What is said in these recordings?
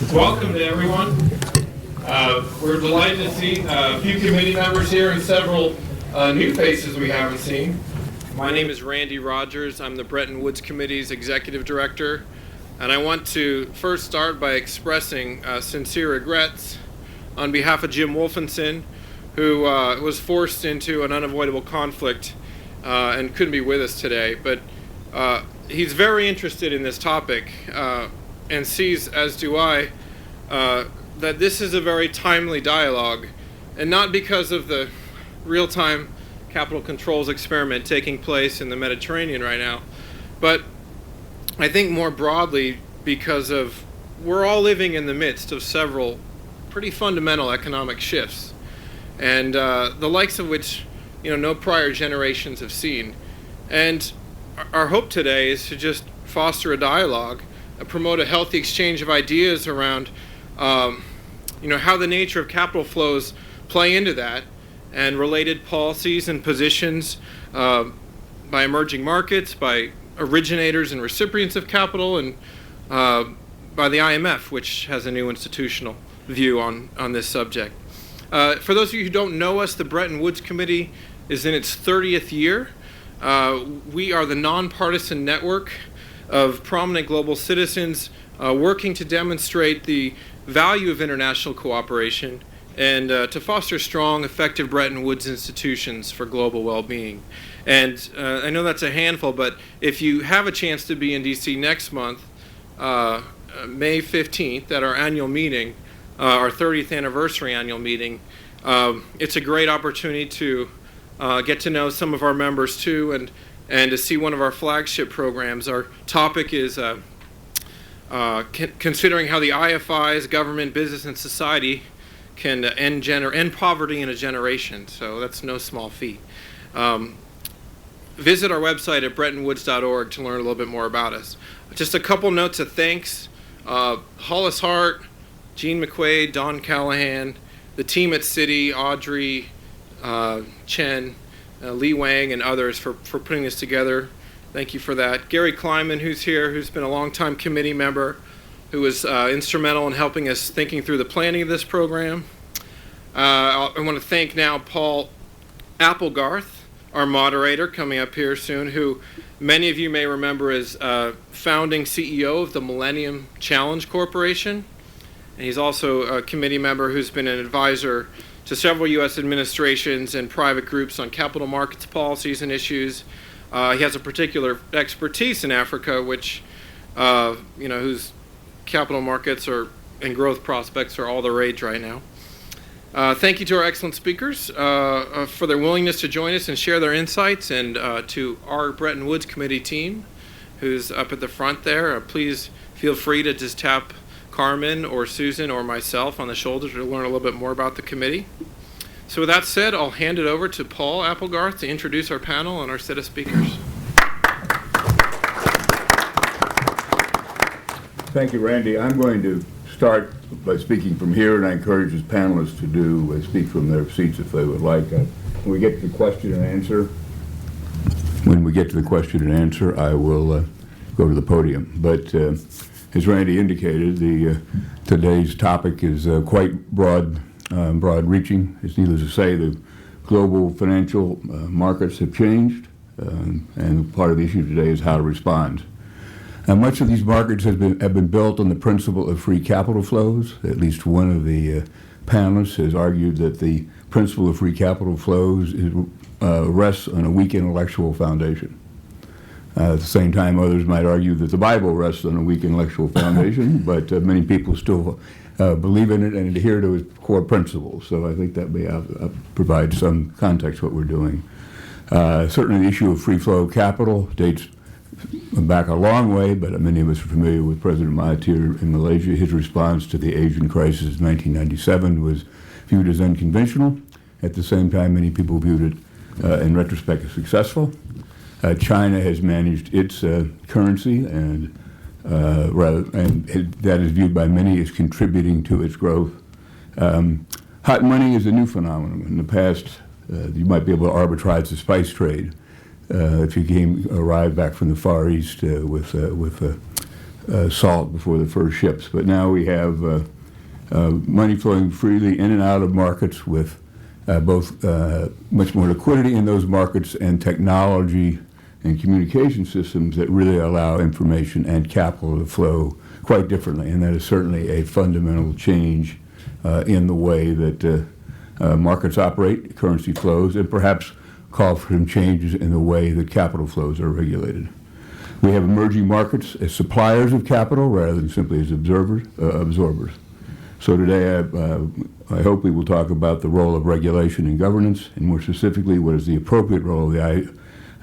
Welcome to everyone. We're delighted to see a few committee members here and several new faces we haven't seen. My name is Randy Rogers. I'm the Bretton Woods Committee's Executive Director. And I want to first start by expressing sincere regrets on behalf of Jim Wolfenson, who was forced into an unavoidable conflict and couldn't be with us today. But he's very interested in this topic and sees, as do I, that this is a very timely dialogue, and not because of the real-time capital controls experiment taking place in the Mediterranean right now, but I think more broadly because of we're all living in the midst of several pretty fundamental economic shifts, and the likes of which no prior generations have seen. And our hope today is to just foster a dialogue, promote a healthy exchange of ideas around how the nature of capital flows play into that, and related policies and positions by emerging markets, by originators and recipients of capital, and by the IMF, which has a new institutional view on this subject. For those of you who don't know us, the Bretton Woods Committee is in its 30th year. We are the nonpartisan network of prominent global citizens working to demonstrate the value of international cooperation and to foster strong, effective Bretton Woods institutions for global well-being. And I know that's a handful, but if you have a chance to be in D.C. next month, May 15th, at our annual meeting, our 30th anniversary annual meeting, it's a great opportunity to get to know some of our members too, and to see one of our flagship programs. Our topic is considering how the IFIs, government, business, and society can end poverty in a generation. So that's no small feat. Visit our website at brettonwoods.org to learn a little bit more about us. Just a couple notes of thanks. Hollis Hart, Jean McQuaid, Don Callahan, the team at Citi, Audrey, Chen, Lee Wang, and others for putting this together. Thank you for that. Gary Kleiman, who's here, who's been a longtime committee member, who was instrumental in helping us thinking through the planning of this program. I want to thank now Paul Applegarth, our moderator, coming up here soon, who many of you may remember as founding CEO of the Millennium Challenge Corporation. And he's also a committee member who's been an advisor to several U.S. administrations and private groups on capital markets policies and issues. He has a particular expertise in Africa, which, whose capital markets and growth prospects are all the rage right now. Thank you to our excellent speakers for their willingness to join us and share their insights, and to our Bretton Woods Committee team, who's up at the front there. Please feel free to just tap Carmen or Susan or myself on the shoulder to learn a little bit more about the committee. So with that said, I'll hand it over to Paul Applegarth to introduce our panel and our set of speakers. Thank you, Randy. I'm going to start by speaking from here, and I encourage his panelists to speak from their seats if they would like. When we get to the question and answer, I will go to the podium. But as Randy indicated, today's topic is quite broad-reaching. It's needless to say the global financial markets have changed, and part of the issue today is how to respond. And much of these markets have been built on the principle of free capital flows. At least one of the panelists has argued that the principle of free capital flows rests on a weak intellectual foundation. At the same time, others might argue that the Bible rests on a weak intellectual foundation, but many people still believe in it and adhere to its core principles. So I think that may provide some context to what we're doing. Certainly the issue of free flow of capital dates back a long way, but many of us are familiar with President Mahathir in Malaysia. His response to the Asian crisis in 1997 was viewed as unconventional. At the same time, many people viewed it, in retrospect, as successful. China has managed its currency, and that is viewed by many as contributing to its growth. Hot money is a new phenomenon. In the past, you might be able to arbitrage the spice trade. If you arrived back from the Far East with salt before the first ships. But now we have money flowing freely in and out of markets with both much more liquidity in those markets and technology and communication systems that really allow information and capital to flow quite differently. And that is certainly a fundamental change in the way that markets operate, currency flows, and perhaps call for some changes in the way that capital flows are regulated. We have emerging markets as suppliers of capital rather than simply as absorbers. So today I hope we will talk about the role of regulation and governance, and more specifically what is the appropriate role of the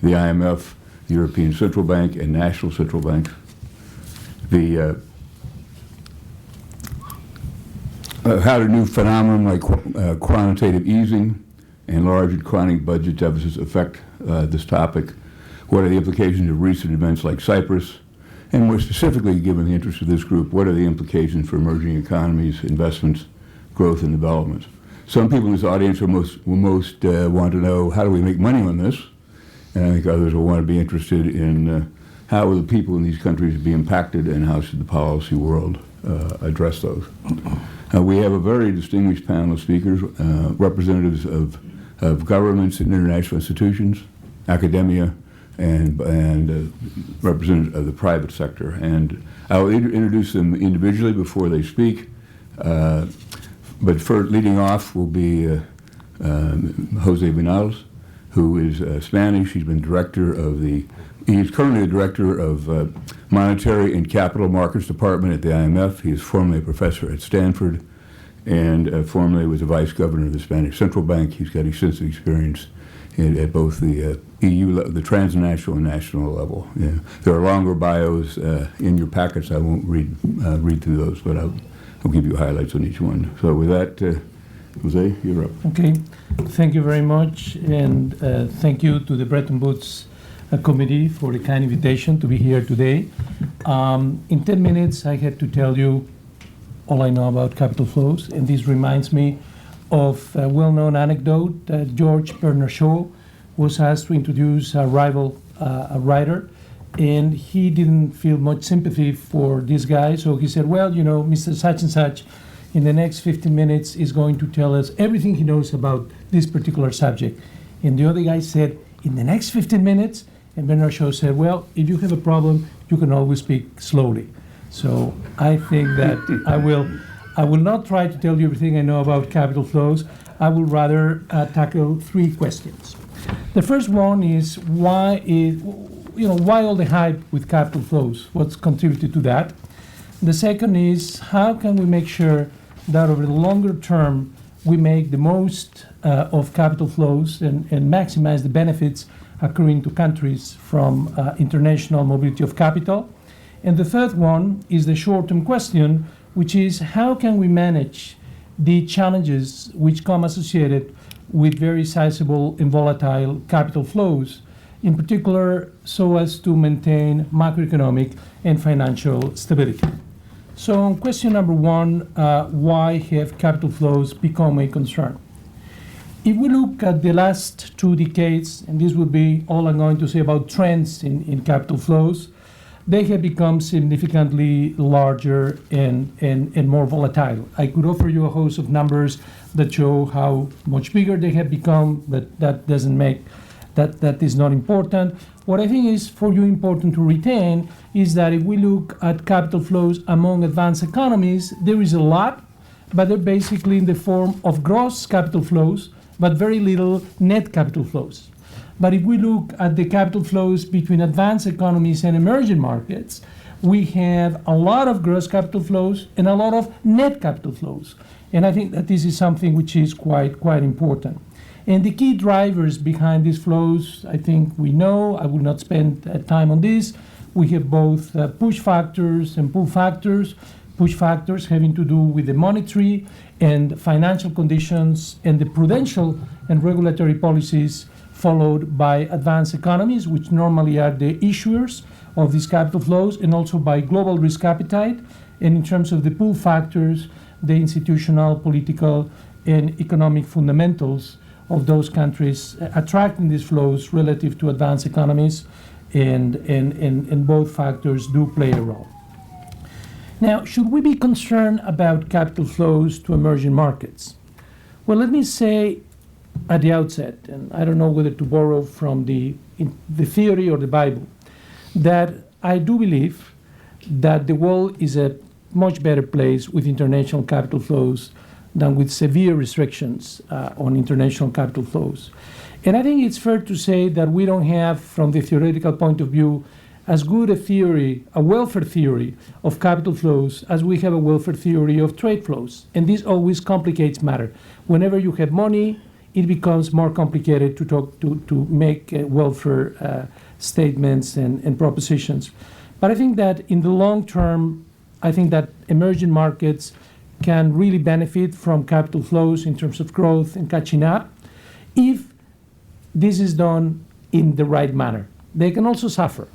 IMF, the European Central Bank, and national central banks. How do new phenomena like quantitative easing and large and chronic budget deficits affect this topic? What are the implications of recent events like Cyprus? And more specifically, given the interest of this group, what are the implications for emerging economies, investments, growth, and development? Some people in this audience will most want to know, how do we make money on this? And I think others will want to be interested in how will the people in these countries be impacted, and how should the policy world address those? We have a very distinguished panel of speakers, representatives of governments and international institutions, academia, and representatives of the private sector. And I will introduce them individually before they speak. But first, leading off will be Jose Vinales, who is Spanish. He's been he's currently the director of Monetary and Capital Markets Department at the IMF. He is formerly a professor at Stanford, and formerly was a vice governor of the Spanish Central Bank. He's got extensive experience at both the EU, the transnational and national level. Yeah. There are longer bios in your packets. I won't read through those, but I'll give you highlights on each one. So with that, Jose, you're up. Okay, thank you very much, and thank you to the Bretton Woods Committee for the kind invitation to be here today. In 10 minutes, I have to tell you all I know about capital flows, and this reminds me of a well-known anecdote that George Bernard Shaw was asked to introduce a rival writer, and he didn't feel much sympathy for this guy, so he said, well, you know, Mr. Such and Such, in the next 15 minutes is going to tell us everything he knows about this particular subject. And the other guy said, in the next 15 minutes? And Bernard Shaw said, well, if you have a problem, you can always speak slowly. So I think that I will not try to tell you everything I know about capital flows. I will rather tackle 3 questions. The first one is why all the hype with capital flows? What's contributed to that? The second is how can we make sure that over the longer term we make the most of capital flows and maximize the benefits accruing to countries from international mobility of capital? And the third one is the short-term question, which is how can we manage the challenges which come associated with very sizable and volatile capital flows, in particular so as to maintain macroeconomic and financial stability. So on question number 1, why have capital flows become a concern? If we look at the last 2 decades, and this would be all I'm going to say about trends in capital flows, they have become significantly larger and more volatile. I could offer you a host of numbers that show how much bigger they have become, but that doesn't make, that is not important. What I think is for you important to retain is that if we look at capital flows among advanced economies, there is a lot, but they're basically in the form of gross capital flows, but very little net capital flows. But if we look at the capital flows between advanced economies and emerging markets, we have a lot of gross capital flows and a lot of net capital flows. And I think that this is something which is quite important. And the key drivers behind these flows, I think we know. I will not spend time on this. We have both push factors and pull factors. Push factors having to do with the monetary and financial conditions and the prudential and regulatory policies followed by advanced economies, which normally are the issuers of these capital flows, and also by global risk appetite. And in terms of the pull factors, the institutional, political, and economic fundamentals of those countries attracting these flows relative to advanced economies, and both factors do play a role. Now, should we be concerned about capital flows to emerging markets? Well, let me say at the outset, and I don't know whether to borrow from the theory or the Bible, that I do believe that the world is a much better place with international capital flows than with severe restrictions on international capital flows. And I think it's fair to say that we don't have, from the theoretical point of view, as good a theory, a welfare theory of capital flows as we have a welfare theory of trade flows. And this always complicates matter. Whenever you have money, it becomes more complicated to make welfare statements and propositions. But I think that in the long term, I think that emerging markets can really benefit from capital flows in terms of growth and catching up if this is done in the right manner. They can also suffer,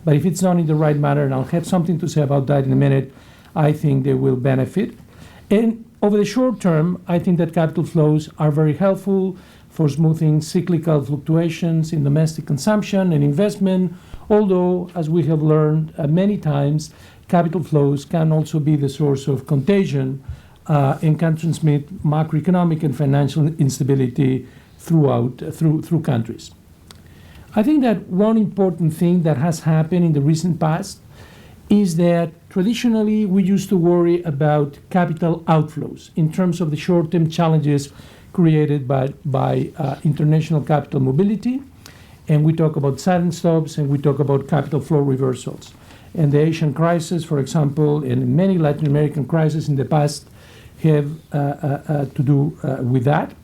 but if it's done in the right manner, and I'll have something to say about that in a minute, I think they will benefit. And over the short term, I think that capital flows are very helpful for smoothing cyclical fluctuations in domestic consumption and investment, although, as we have learned many times, capital flows can also be the source of contagion and can transmit macroeconomic and financial instability through countries. I think that one important thing that has happened in the recent past is that traditionally we used to worry about capital outflows in terms of the short-term challenges created by international capital mobility, and we talk about sudden stops and we talk about capital flow reversals. And the Asian crisis, for example, and many Latin American crises in the past have to do with that.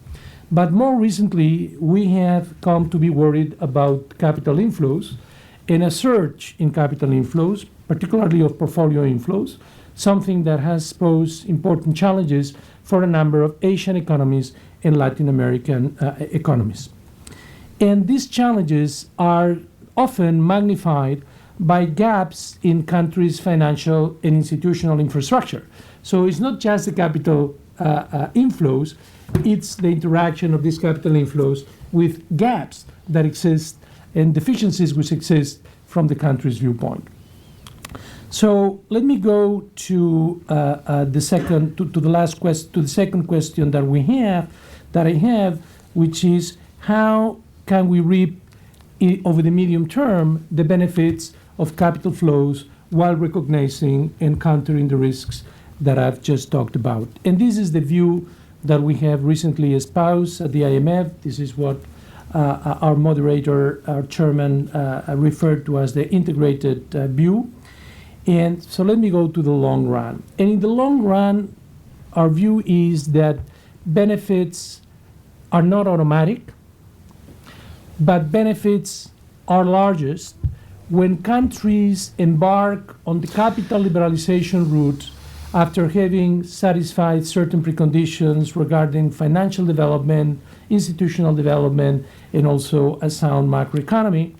But more recently, we have come to be worried about capital inflows and a surge in capital inflows, particularly of portfolio inflows, something that has posed important challenges for a number of Asian economies and Latin American economies. And these challenges are often magnified by gaps in countries' financial and institutional infrastructure. So it's not just the capital inflows, it's the interaction of these capital inflows with gaps that exist and deficiencies which exist from the country's viewpoint. So let me go to the second question that I have, which is how can we reap over the medium term the benefits of capital flows while recognizing and countering the risks that I've just talked about. And this is the view that we have recently espoused at the IMF. This is what our moderator, our chairman, referred to as the integrated view. And so let me go to the long run. And in the long run, our view is that benefits are not automatic, but benefits are largest when countries embark on the capital liberalization route after having satisfied certain preconditions regarding financial development, institutional development, and also a sound macroeconomy.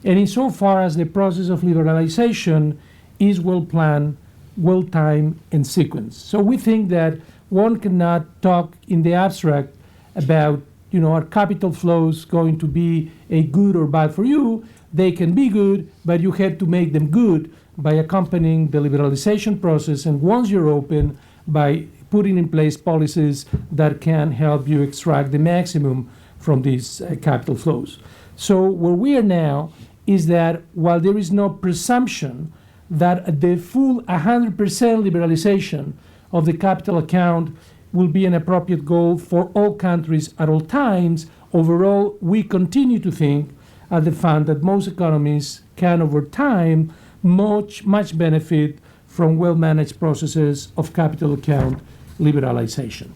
And insofar as the process of liberalization is well planned, well timed, and sequenced. So we think that one cannot talk in the abstract about, are capital flows going to be a good or bad for you? They can be good, but you have to make them good by accompanying the liberalization process, and once you're open, by putting in place policies that can help you extract the maximum from these capital flows. So where we are now is that while there is no presumption that the full 100% liberalization of the capital account will be an appropriate goal for all countries at all times, overall, we continue to think at the fund that most economies can, over time, much benefit from well-managed processes of capital account liberalization.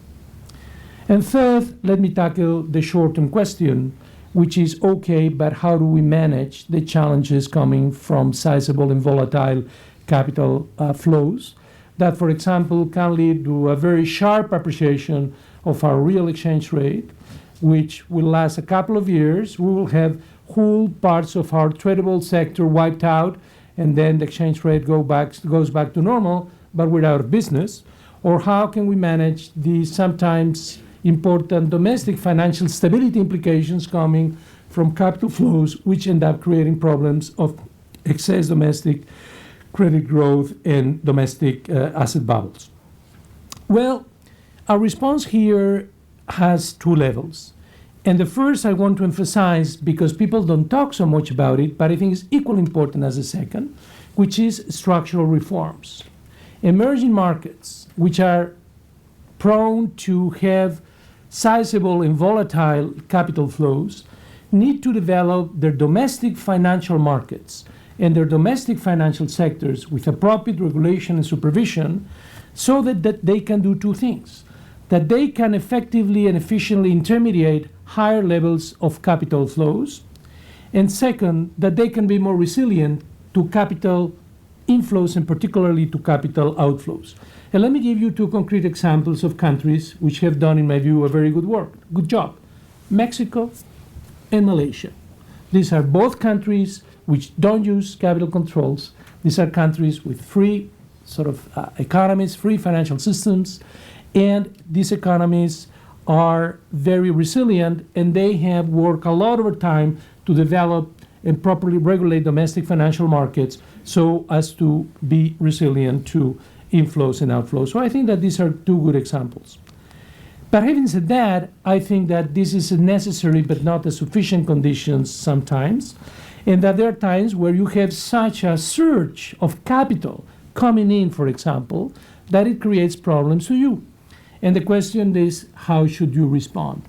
And third, let me tackle the short-term question, which is, okay, but how do we manage the challenges coming from sizable and volatile capital flows that, for example, can lead to a very sharp appreciation of our real exchange rate, which will last a couple of years. We will have whole parts of our tradable sector wiped out, and then the exchange rate goes back to normal, but we're out of business. Or how can we manage the sometimes important domestic financial stability implications coming from capital flows, which end up creating problems of excess domestic credit growth and domestic asset bubbles. Well, our response here has two levels. And the first I want to emphasize, because people don't talk so much about it, but I think it's equally important as the second, which is structural reforms. Emerging markets, which are prone to have sizable and volatile capital flows, need to develop their domestic financial markets and their domestic financial sectors with appropriate regulation and supervision so that they can do two things: that they can effectively and efficiently intermediate higher levels of capital flows, and second, that they can be more resilient to capital inflows and particularly to capital outflows. And let me give you two concrete examples of countries which have done, in my view, a very good job. Mexico and Malaysia. These are both countries which don't use capital controls. These are countries with free economies, free financial systems, and these economies are very resilient, and they have worked a lot over time to develop and properly regulate domestic financial markets so as to be resilient to inflows and outflows. So I think that these are two good examples. But having said that, I think that this is a necessary but not a sufficient conditions sometimes, and that there are times where you have such a surge of capital coming in, for example, that it creates problems to you. And the question is, how should you respond?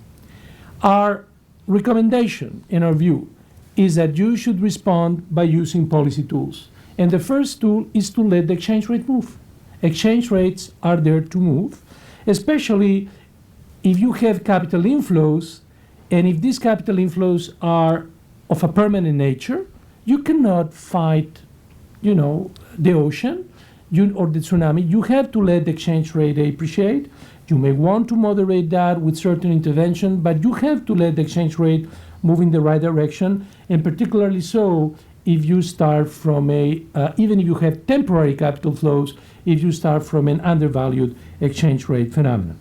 Our recommendation, in our view, is that you should respond by using policy tools. And the first tool is to let the exchange rate move. Exchange rates are there to move, especially if you have capital inflows, and if these capital inflows are of a permanent nature, you cannot fight, the ocean or the tsunami. You have to let the exchange rate appreciate. You may want to moderate that with certain intervention, but you have to let the exchange rate move in the right direction, and particularly so if you start from even if you have temporary capital flows, if you start from an undervalued exchange rate phenomenon.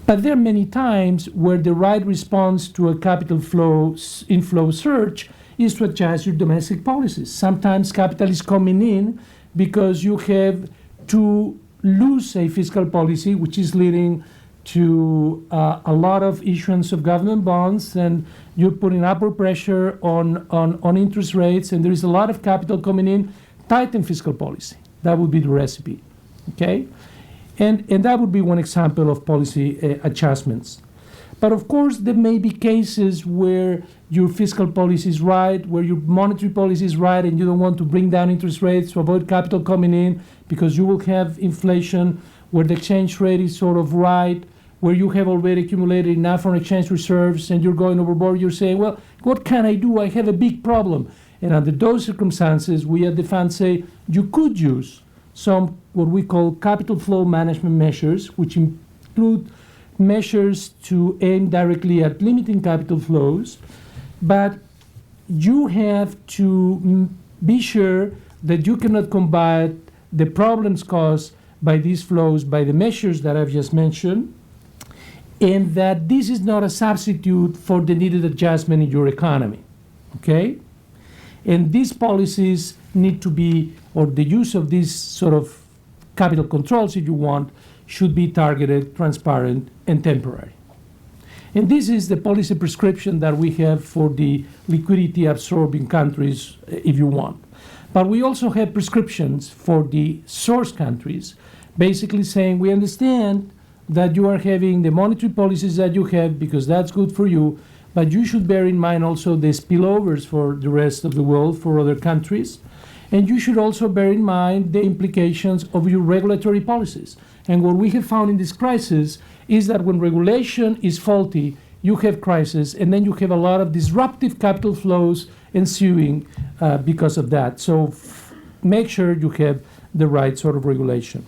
But there are many times where the right response to a capital inflow surge is to adjust your domestic policies. Sometimes capital is coming in because you have to lose a fiscal policy, which is leading to a lot of issuance of government bonds, and you're putting upward pressure on interest rates, and there is a lot of capital coming in. Tighten fiscal policy. That would be the recipe, okay? And that would be one example of policy adjustments. But of course, there may be cases where your fiscal policy is right, where your monetary policy is right, and you don't want to bring down interest rates to avoid capital coming in because you will have inflation, where the exchange rate is sort of right, where you have already accumulated enough foreign exchange reserves and you're going overboard. You're saying, well, what can I do? I have a big problem. And under those circumstances, we at the fund say you could use some what we call capital flow management measures, which include measures to aim directly at limiting capital flows, but you have to be sure that you cannot combat the problems caused by these flows by the measures that I've just mentioned, and that this is not a substitute for the needed adjustment in your economy, okay? And these policies need to be, or the use of these sort of capital controls, if you want, should be targeted, transparent, and temporary. And this is the policy prescription that we have for the liquidity absorbing countries, if you want. But we also have prescriptions for the source countries, basically saying we understand that you are having the monetary policies that you have because that's good for you, but you should bear in mind also the spillovers for the rest of the world, for other countries. And you should also bear in mind the implications of your regulatory policies. And what we have found in this crisis is that when regulation is faulty, you have crisis, and then you have a lot of disruptive capital flows ensuing because of that. So make sure you have the right sort of regulation.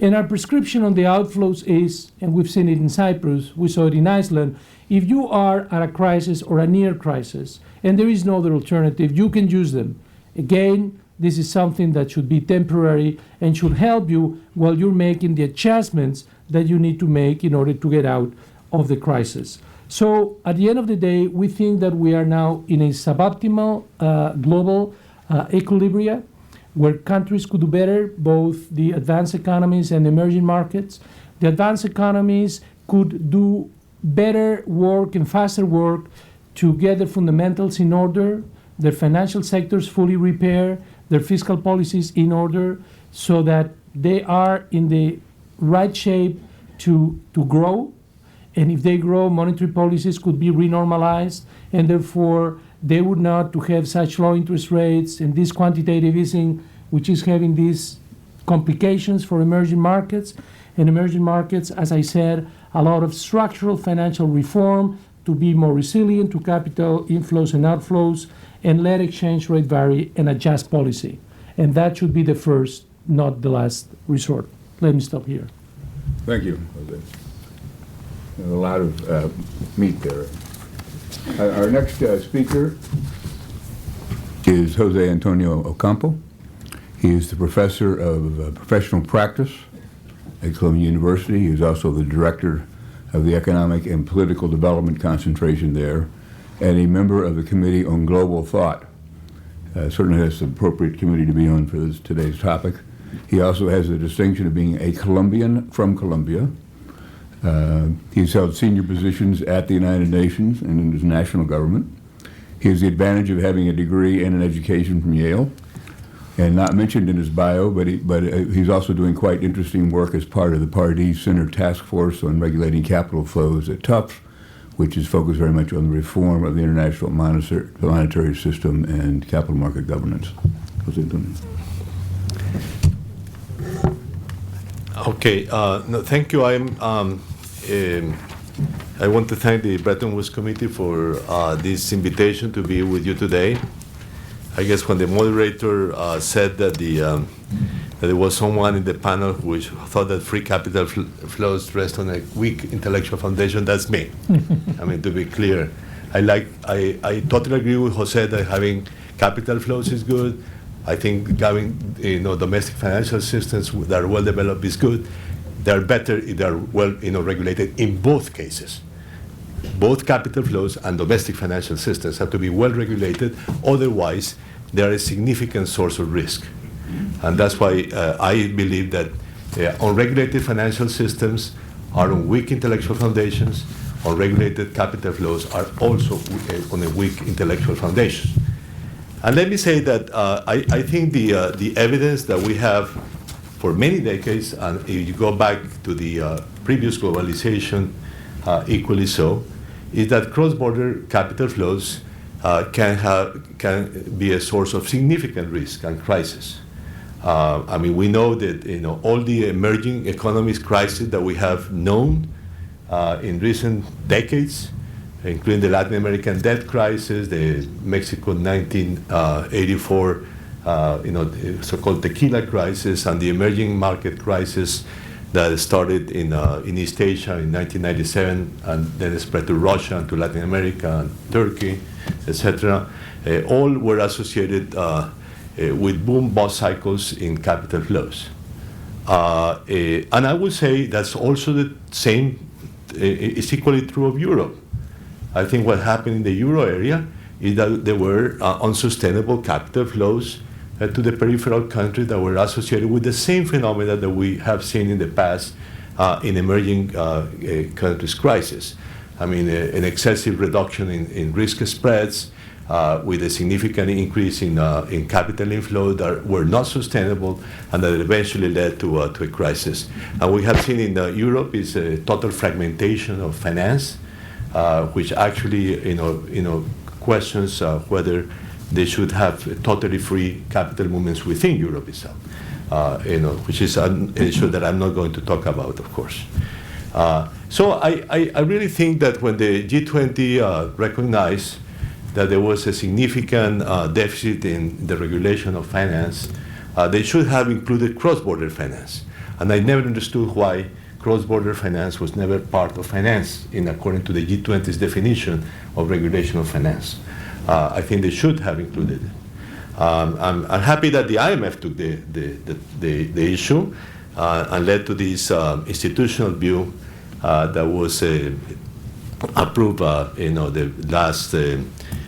And our prescription on the outflows is, and we've seen it in Cyprus, we saw it in Iceland, if you are at a crisis or a near crisis, and there is no other alternative, you can use them. Again, this is something that should be temporary and should help you while you're making the adjustments that you need to make in order to get out of the crisis. So at the end of the day, we think that we are now in a suboptimal global equilibria, where countries could do better, both the advanced economies and emerging markets. The advanced economies could do better work and faster work to get their fundamentals in order, their financial sectors fully repaired, their fiscal policies in order, so that they are in the right shape to grow. And if they grow, monetary policies could be renormalized, and therefore they would not to have such low interest rates and this quantitative easing, which is having these complications for emerging markets. And emerging markets, as I said, a lot of structural financial reform to be more resilient to capital inflows and outflows, and let exchange rate vary and adjust policy. And that should be the first, not the last resort. Let me stop here. Thank you, Jose. A lot of meat there. Our next speaker is Jose Antonio Ocampo. He is the professor of professional practice at Columbia University. He is also the director of the Economic and Political Development concentration there, and a member of the Committee on Global Thought. Certainly that's the appropriate committee to be on for today's topic. He also has the distinction of being a Colombian from Colombia. He's held senior positions at the United Nations and in his national government. He has the advantage of having a degree and an education from Yale, and not mentioned in his bio, but he's also doing quite interesting work as part of the Pardee Center Task Force on Regulating Capital Flows at Tufts, which is focused very much on the reform of the international monetary system and capital market governance. Jose Antonio. Okay, no, thank you. I want to thank the Bretton Woods Committee for this invitation to be with you today. I guess when the moderator said that that there was someone in the panel which thought that free capital flows rest on a weak intellectual foundation, that's me. I mean, to be clear, I totally agree with Jose that having capital flows is good. I think having domestic financial systems that are well developed is good. They're better if they're well regulated in both cases. Both capital flows and domestic financial systems have to be well regulated, otherwise they are a significant source of risk. And that's why I believe that unregulated financial systems are on weak intellectual foundations. Unregulated capital flows are also on a weak intellectual foundation. And let me say that I think the evidence that we have for many decades, and if you go back to the previous globalization, equally so, is that cross-border capital flows can be a source of significant risk and crisis. I mean, we know that all the emerging economies crises that we have known in recent decades, including the Latin American debt crisis, the Mexico 1984, so-called tequila crisis, and the emerging market crisis that started in East Asia in 1997, and then spread to Russia and to Latin America and Turkey, etc. All were associated with boom-bust cycles in capital flows. And I would say that's also the same, is equally true of Europe. I think what happened in the euro area is that there were unsustainable capital flows to the peripheral countries that were associated with the same phenomena that we have seen in the past in emerging countries' crisis. I mean, an excessive reduction in risk spreads with a significant increase in capital inflow that were not sustainable and that eventually led to a crisis. And we have seen in Europe is a total fragmentation of finance, which actually questions whether they should have totally free capital movements within Europe itself, which is an issue that I'm not going to talk about, of course. So I really think that when the G20 recognized that there was a significant deficit in the regulation of finance, they should have included cross-border finance. And I never understood why cross-border finance was never part of finance according to the G20's definition of regulation of finance. I think they should have included it. I'm happy that the IMF took the issue and led to this institutional view that was approved, the last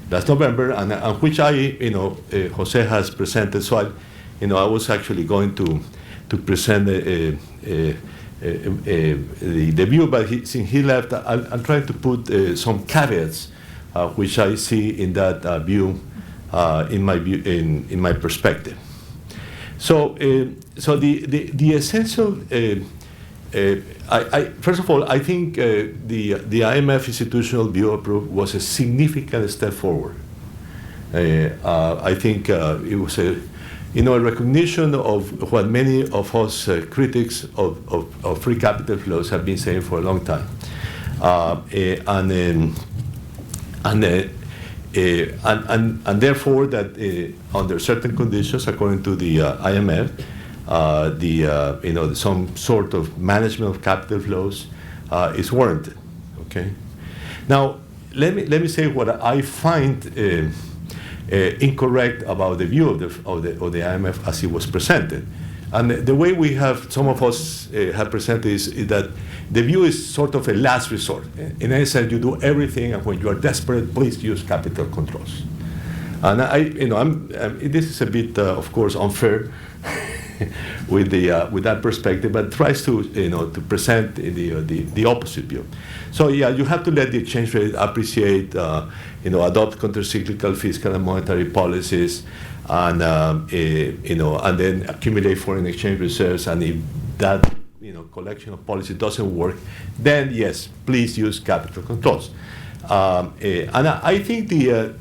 last November, and which Jose has presented. So I was actually going to present the view, but since he left, I'm trying to put some caveats, which I see in that view, in my perspective. So the essential. First of all, I think the IMF institutional view approach was a significant step forward. I think it was a recognition of what many of us critics of free capital flows have been saying for a long time, and therefore that under certain conditions, according to the IMF. Some sort of management of capital flows is warranted. Okay. Now, let me say what I find incorrect about the view of the IMF as it was presented, and the way some of us have presented is that the view is sort of a last resort. In a sense, you do everything, and when you are desperate, please use capital controls. And this is a bit, of course, unfair. with that perspective, but tries to present the opposite view. So yeah, you have to let the exchange rate appreciate, adopt countercyclical fiscal and monetary policies, and and then accumulate foreign exchange reserves. And if that collection of policy doesn't work, then yes, please use capital controls. And I think the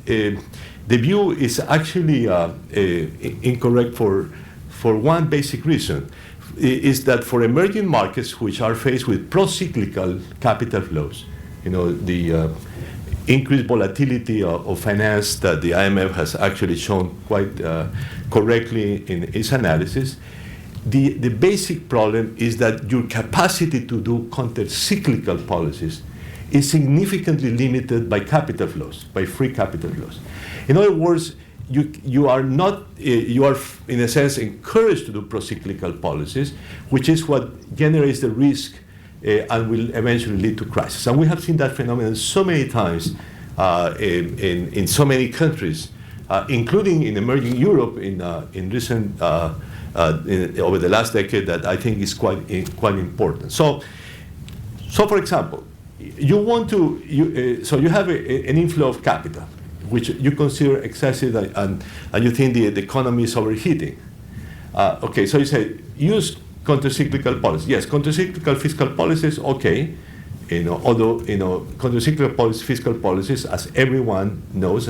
view is actually incorrect for one basic reason, is that for emerging markets which are faced with pro-cyclical capital flows, the increased volatility of finance that the IMF has actually shown quite correctly in its analysis, the basic problem is that your capacity to do counter-cyclical policies is significantly limited by capital flows, by free capital flows. In other words, you are in a sense encouraged to do pro-cyclical policies, which is what generates the risk and will eventually lead to crisis. And we have seen that phenomenon so many times in so many countries, including in emerging Europe in recent over the last decade, that I think is quite important. So for example, you have an inflow of capital, which you consider excessive, and you think the economy is overheating. Okay, so you say, use countercyclical policies. Yes, countercyclical fiscal policies, okay. Although, countercyclical fiscal policies, as everyone knows,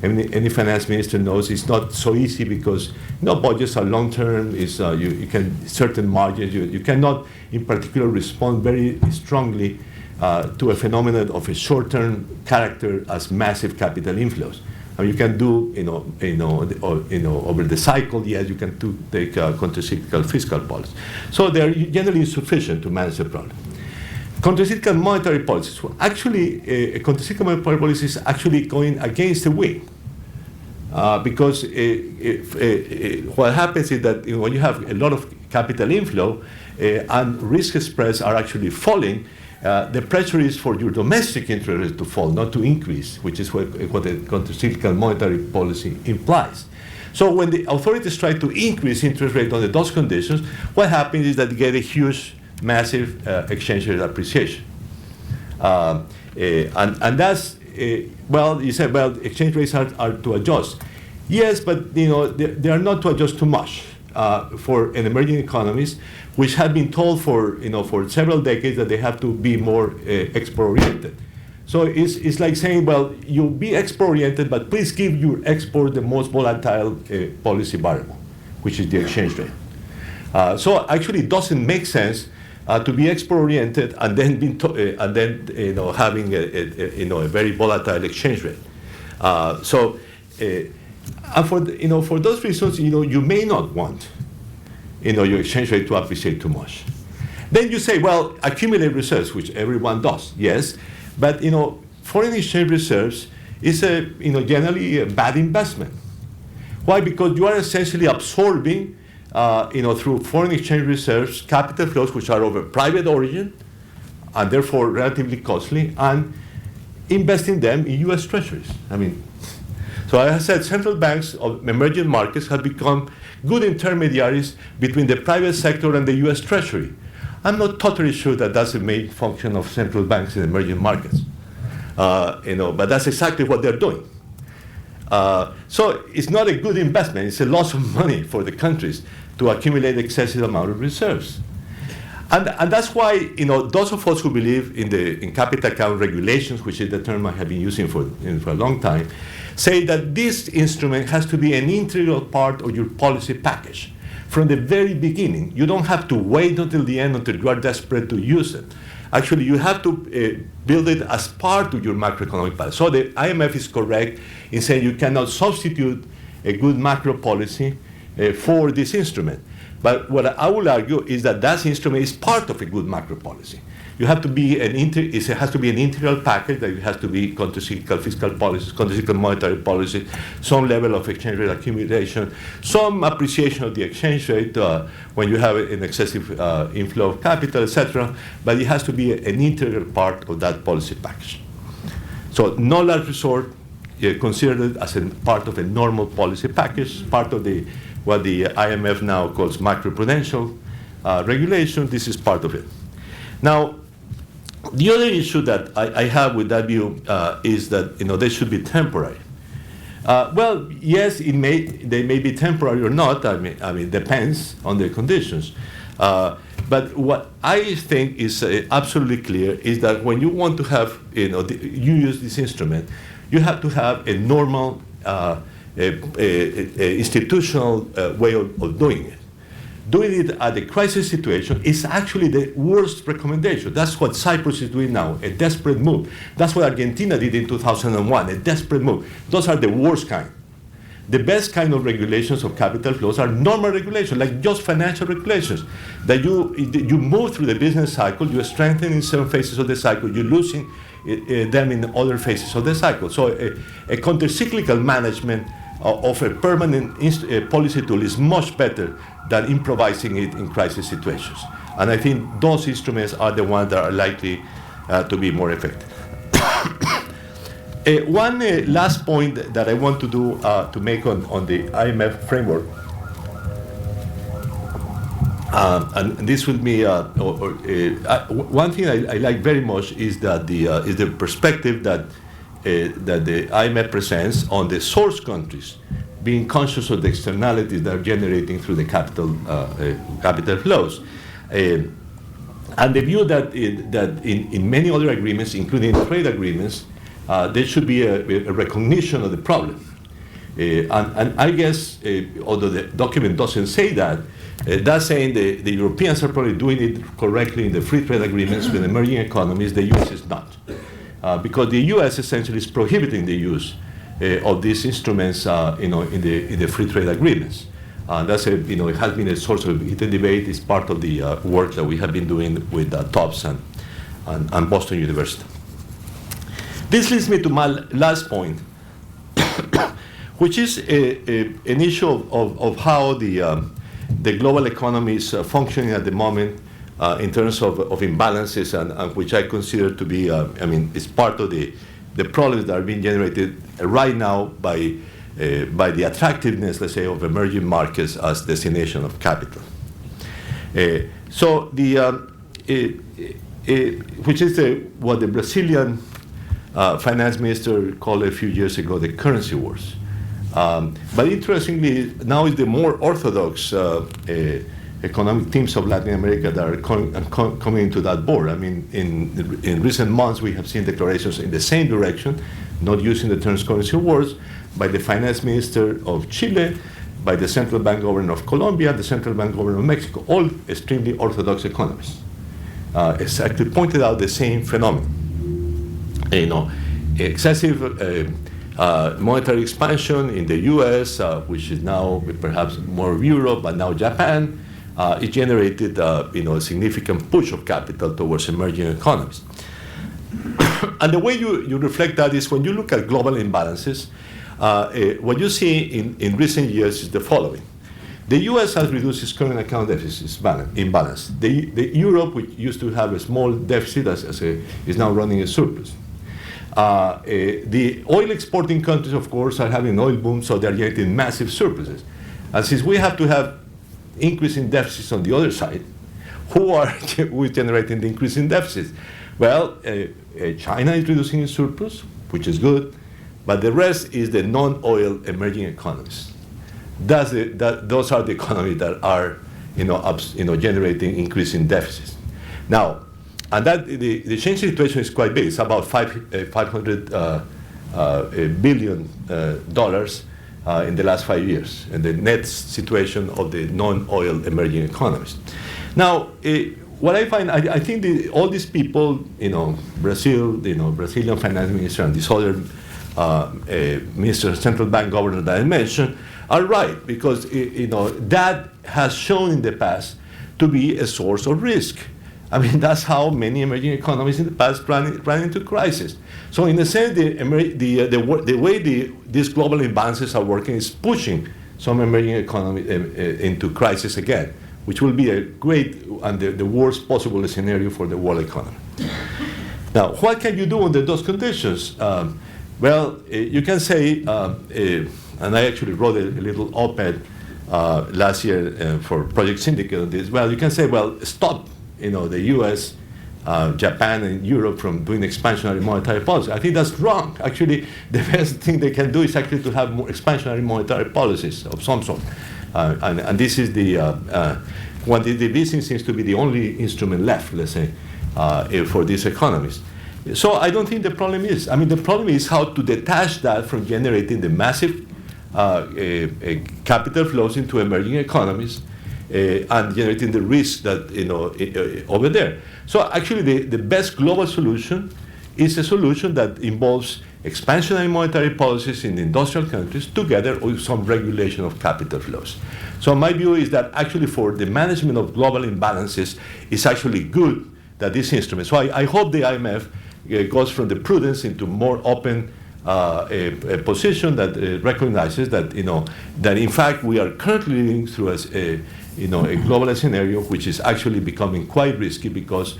any finance minister knows, it's not so easy because budgets are long-term. You can certain margins. You cannot, in particular, respond very strongly to a phenomenon of a short-term character as massive capital inflows. I mean, you can do, over the cycle, yes, you can take countercyclical fiscal policy. So they are generally insufficient to manage the problem. Countercyclical monetary policies. Well, actually, countercyclical monetary policy is actually going against the wind. Because what happens is that when you have a lot of capital inflow and risk spreads are actually falling, the pressure is for your domestic interest rate to fall, not to increase, which is what the countercyclical monetary policy implies. So when the authorities try to increase interest rate under those conditions, what happens is that you get a huge, massive exchange rate appreciation. And that's, you said, exchange rates are to adjust. Yes, but they are not to adjust too much for an emerging economies, which have been told for several decades that they have to be more export-oriented. So it's like saying, well, you'll be export-oriented, but please give your export the most volatile policy variable, which is the exchange rate. So actually, it doesn't make sense to be export-oriented and then having a very volatile exchange rate. And for those reasons, you may not want your exchange rate to appreciate too much. Then you say, well, accumulate reserves, which everyone does, yes, but foreign exchange reserves is generally a bad investment. Why? Because you are essentially absorbing, through foreign exchange reserves, capital flows which are of a private origin and therefore relatively costly, and investing them in U.S. treasuries. I mean, So as I said, central banks of emerging markets have become good intermediaries between the private sector and the US Treasury. I'm not totally sure that that's the main function of central banks in emerging markets. But that's exactly what they're doing. So it's not a good investment. It's a loss of money for the countries to accumulate excessive amount of reserves. And that's why those of us who believe in capital account regulations, which is the term I have been using for a long time, say that this instrument has to be an integral part of your policy package. From the very beginning, you don't have to wait until the end until you are desperate to use it. Actually, you have to build it as part of your macroeconomic policy. So the IMF is correct in saying you cannot substitute a good macro policy for this instrument. But what I will argue is that that instrument is part of a good macro policy. You have to be it has to be an integral package. That it has to be countercyclical fiscal policies, countercyclical monetary policy, some level of exchange rate accumulation, some appreciation of the exchange rate when you have an excessive inflow of capital, etc. But it has to be an integral part of that policy package. So no last resort considered as a part of a normal policy package, part of what the IMF now calls macroprudential regulation. This is part of it. Now, the other issue that I have with that view is that they should be temporary. Well, yes, they may be temporary or not. I mean, it depends on the conditions. But what I think is absolutely clear is that when you want to have, you use this instrument, you have to have a normal institutional way of doing it. Doing it at a crisis situation is actually the worst recommendation. That's what Cyprus is doing now, a desperate move. That's what Argentina did in 2001, a desperate move. Those are the worst kind. The best kind of regulations of capital flows are normal regulations, like just financial regulations, that you move through the business cycle, you strengthen in some phases of the cycle, you're losing them in other phases of the cycle. So a countercyclical management of a permanent policy tool is much better than improvising it in crisis situations. And I think those instruments are the ones that are likely to be more effective. One last point that I want to make on the IMF framework, and this will be one thing I like very much is that the perspective that the IMF presents on the source countries being conscious of the externalities that are generating through the capital flows. And the view that in many other agreements, including trade agreements, there should be a recognition of the problem. And I guess, although the document doesn't say that, that's saying the Europeans are probably doing it correctly in the free trade agreements with emerging economies, the US is not. Because the US essentially is prohibiting the use of these instruments in the free trade agreements. That's it has been a source of heated debate. It's part of the work that we have been doing with Tufts and Boston University. This leads me to my last point, which is an issue of how the global economy is functioning at the moment in terms of imbalances, and which I consider to be, it's part of the problems that are being generated right now by the attractiveness, let's say, of emerging markets as destination of capital. Which is what the Brazilian finance minister called a few years ago the currency wars. But interestingly, now is the more orthodox economic teams of Latin America that are coming into that board. I mean, in recent months, we have seen declarations in the same direction, not using the terms currency wars, by the finance minister of Chile, by the central bank governor of Colombia, the central bank governor of Mexico, all extremely orthodox economists. It's actually pointed out the same phenomenon. Excessive monetary expansion in the US, which is now perhaps more of Europe, but now Japan, it generated a significant push of capital towards emerging economies. And the way you reflect that is when you look at global imbalances, what you see in recent years is the following. The US has reduced its current account deficit imbalance. The Europe, which used to have a small deficit, is now running a surplus. The oil exporting countries, of course, are having oil boom, so they're getting massive surpluses. And since we have to have increasing deficits on the other side, who is generating the increasing deficits? Well, China is reducing its surplus, which is good, but the rest is the non-oil emerging economies. Those are the economies that are, generating increasing deficits. Now, and that the change situation is quite big. It's about $500 billion in the last 5 years, and the net situation of the non-oil emerging economies. Now, what I find, I think all these people, Brazil, Brazilian finance minister, and these other ministers, central bank governors that I mentioned, are right, because that has shown in the past to be a source of risk. I mean, that's how many emerging economies in the past ran into crisis. So in a sense, the way these global imbalances are working is pushing some emerging economies into crisis again, which will be a great and the worst possible scenario for the world economy. Now, what can you do under those conditions? Well, you can say, and I actually wrote a little op-ed last year for Project Syndicate on this. Well, you can say, well, stop the U.S., Japan, and Europe from doing expansionary monetary policy. I think that's wrong. Actually, the best thing they can do is actually to have more expansionary monetary policies of some sort. And this is the easing seems to be the only instrument left, let's say, for these economies. So I don't think the problem is. I mean, the problem is how to detach that from generating the massive capital flows into emerging economies and generating the risk that over there. So actually, the best global solution is a solution that involves expansionary monetary policies in the industrial countries together with some regulation of capital flows. So my view is that actually for the management of global imbalances, it's actually good that this instrument. So I hope the IMF goes from the prudence into more open a position that recognizes that that in fact we are currently living through a global scenario which is actually becoming quite risky because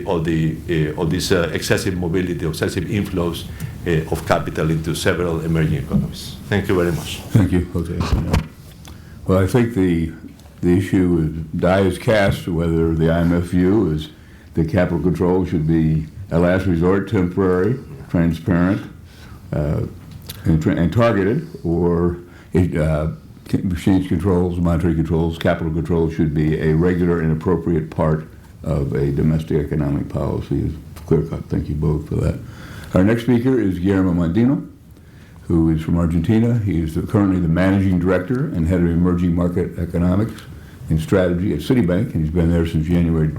of this excessive mobility, excessive inflows of capital into several emerging economies. Thank you very much. Thank you, Jose. Well, I think the issue die is cast whether the IMF view is that capital control should be a last resort, temporary, transparent, and targeted, or exchange controls, monetary controls, capital controls should be a regular and appropriate part of a domestic economic policy. Is clear cut. Thank you both for that. Our next speaker is Guillermo Mandino, who is from Argentina. He is currently the managing director and head of emerging market economics and strategy at Citibank, and he's been there since January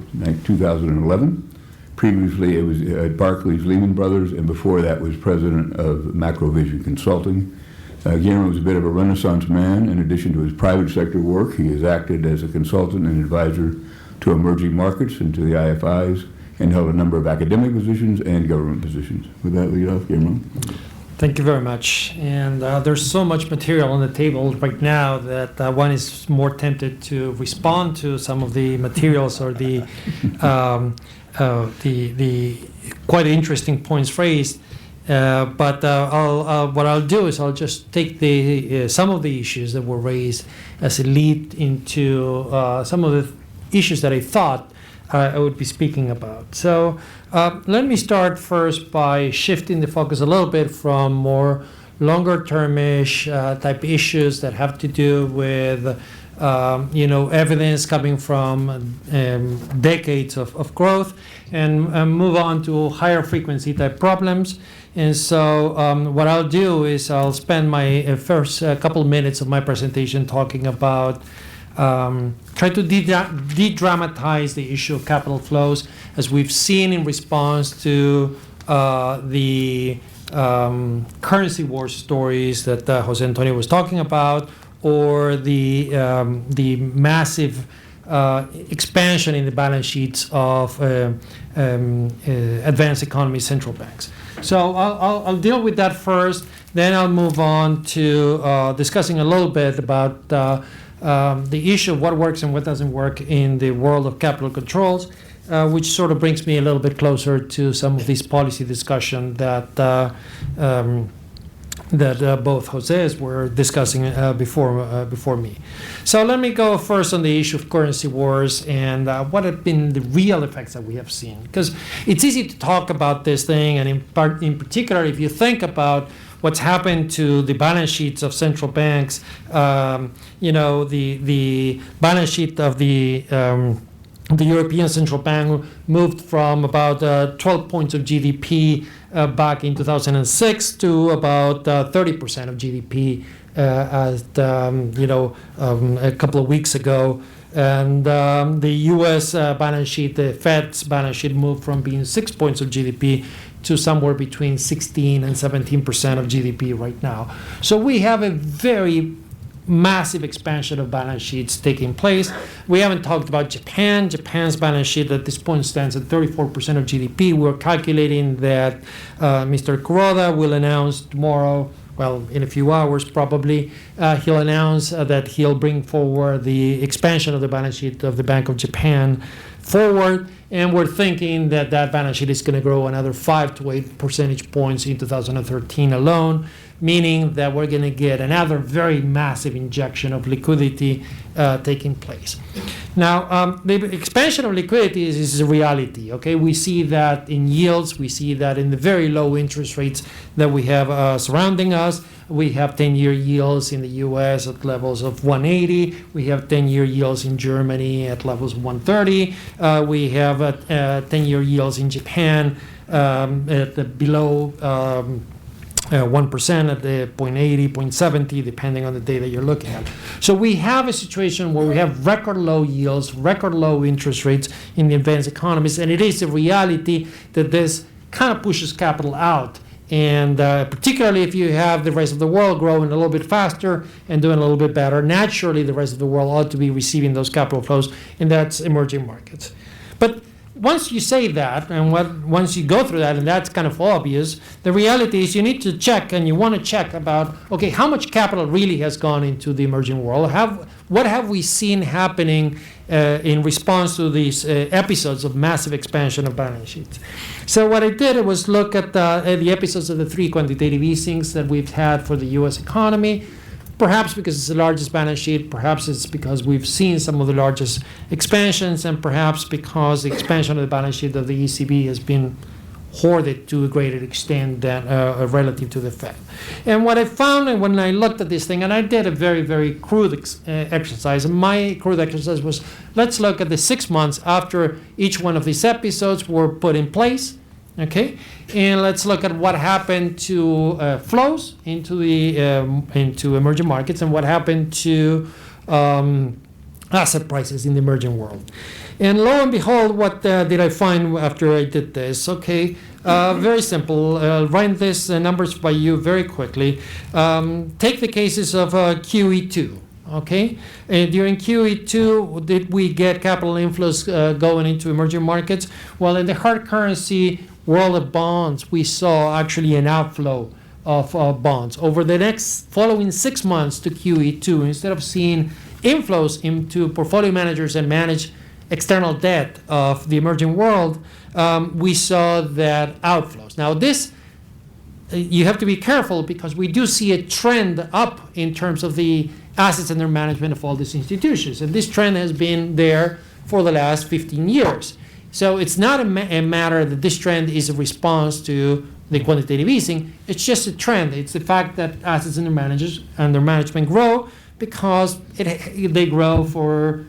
2011. Previously, it was at Barclays, Lehman Brothers, and before that was president of Macrovision Consulting. Guillermo was a bit of a renaissance man. In addition to his private sector work, he has acted as a consultant and advisor to emerging markets and to the IFIs, and held a number of academic positions and government positions. With that, lead off, Guillermo. Thank you very much. And there's so much material on the table right now that one is more tempted to respond to some of the materials or the quite interesting points raised. But what I'll do is I'll just take some of the issues that were raised as a lead into some of the issues that I thought I would be speaking about. So let me start first by shifting the focus a little bit from more longer-termish type issues that have to do with evidence coming from decades of growth, and move on to higher frequency type problems. And so what I'll do is I'll spend my first couple minutes of my presentation talking about try to de-dramatize the issue of capital flows, as we've seen in response to the currency war stories that Jose Antonio was talking about, or the massive expansion in the balance sheets of advanced economy central banks. So I'll deal with that first, then I'll move on to discussing a little bit about the issue of what works and what doesn't work in the world of capital controls, which sort of brings me a little bit closer to some of this policy discussion that both Jose's were discussing before me. So let me go first on the issue of currency wars and what have been the real effects that we have seen. Because it's easy to talk about this thing, and in particular, if you think about what's happened to the balance sheets of central banks, the balance sheet of the European Central Bank moved from about 12 points of GDP back in 2006 to about 30% of GDP a couple of weeks ago. And the U.S. balance sheet, the Fed's balance sheet, moved from being 6 points of GDP to somewhere between 16 and 17% of GDP right now. So we have a very massive expansion of balance sheets taking place. We haven't talked about Japan. Japan's balance sheet at this point stands at 34% of GDP. We're calculating that Mr. Kuroda will announce tomorrow, well, in a few hours probably, he'll announce that he'll bring forward the expansion of the balance sheet of the Bank of Japan forward, and we're thinking that that balance sheet is going to grow another 5 to 8 percentage points in 2013 alone, meaning that we're going to get another very massive injection of liquidity taking place. Now, the expansion of liquidity is a reality, okay? We see that in yields. We see that in the very low interest rates that we have surrounding us. We have 10-year yields in the U.S. at levels of 180. We have 10-year yields in Germany at levels of 130. We have 10-year yields in Japan at below 1% at the 0.80, 0.70, depending on the data you're looking at. So we have a situation where we have record low yields, record low interest rates in the advanced economies, and it is a reality that this kind of pushes capital out. And particularly if you have the rest of the world growing a little bit faster and doing a little bit better, naturally the rest of the world ought to be receiving those capital flows, and that's emerging markets. But once you say that, and once you go through that, and that's kind of obvious, the reality is you need to check, and you want to check about, okay, how much capital really has gone into the emerging world? What have we seen happening in response to these episodes of massive expansion of balance sheets? So what I did was look at the episodes of the 3 quantitative easings that we've had for the U.S. economy. Perhaps because it's the largest balance sheet, perhaps it's because we've seen some of the largest expansions, and perhaps because the expansion of the balance sheet of the ECB has been hoarded to a greater extent than relative to the Fed. And what I found, and when I looked at this thing, and I did a very, very crude exercise, and my crude exercise was, let's look at the 6 months after each one of these episodes were put in place. Okay, and let's look at what happened to flows into emerging markets, and what happened to asset prices in the emerging world. And lo and behold, what did I find after I did this? Okay, very simple. I'll run these numbers by you very quickly. Take the cases of QE2. Okay, and during QE2, did we get capital inflows going into emerging markets? Well, in the hard currency world of bonds, we saw actually an outflow of bonds. Over the next following 6 months to QE2, instead of seeing inflows into portfolio managers and managed external debt of the emerging world, we saw that outflows. Now this, you have to be careful, because we do see a trend up in terms of the assets under management of all these institutions. And this trend has been there for the last 15 years. So it's not a matter that this trend is a response to the quantitative easing. It's just a trend. It's the fact that assets under management grow because they grow for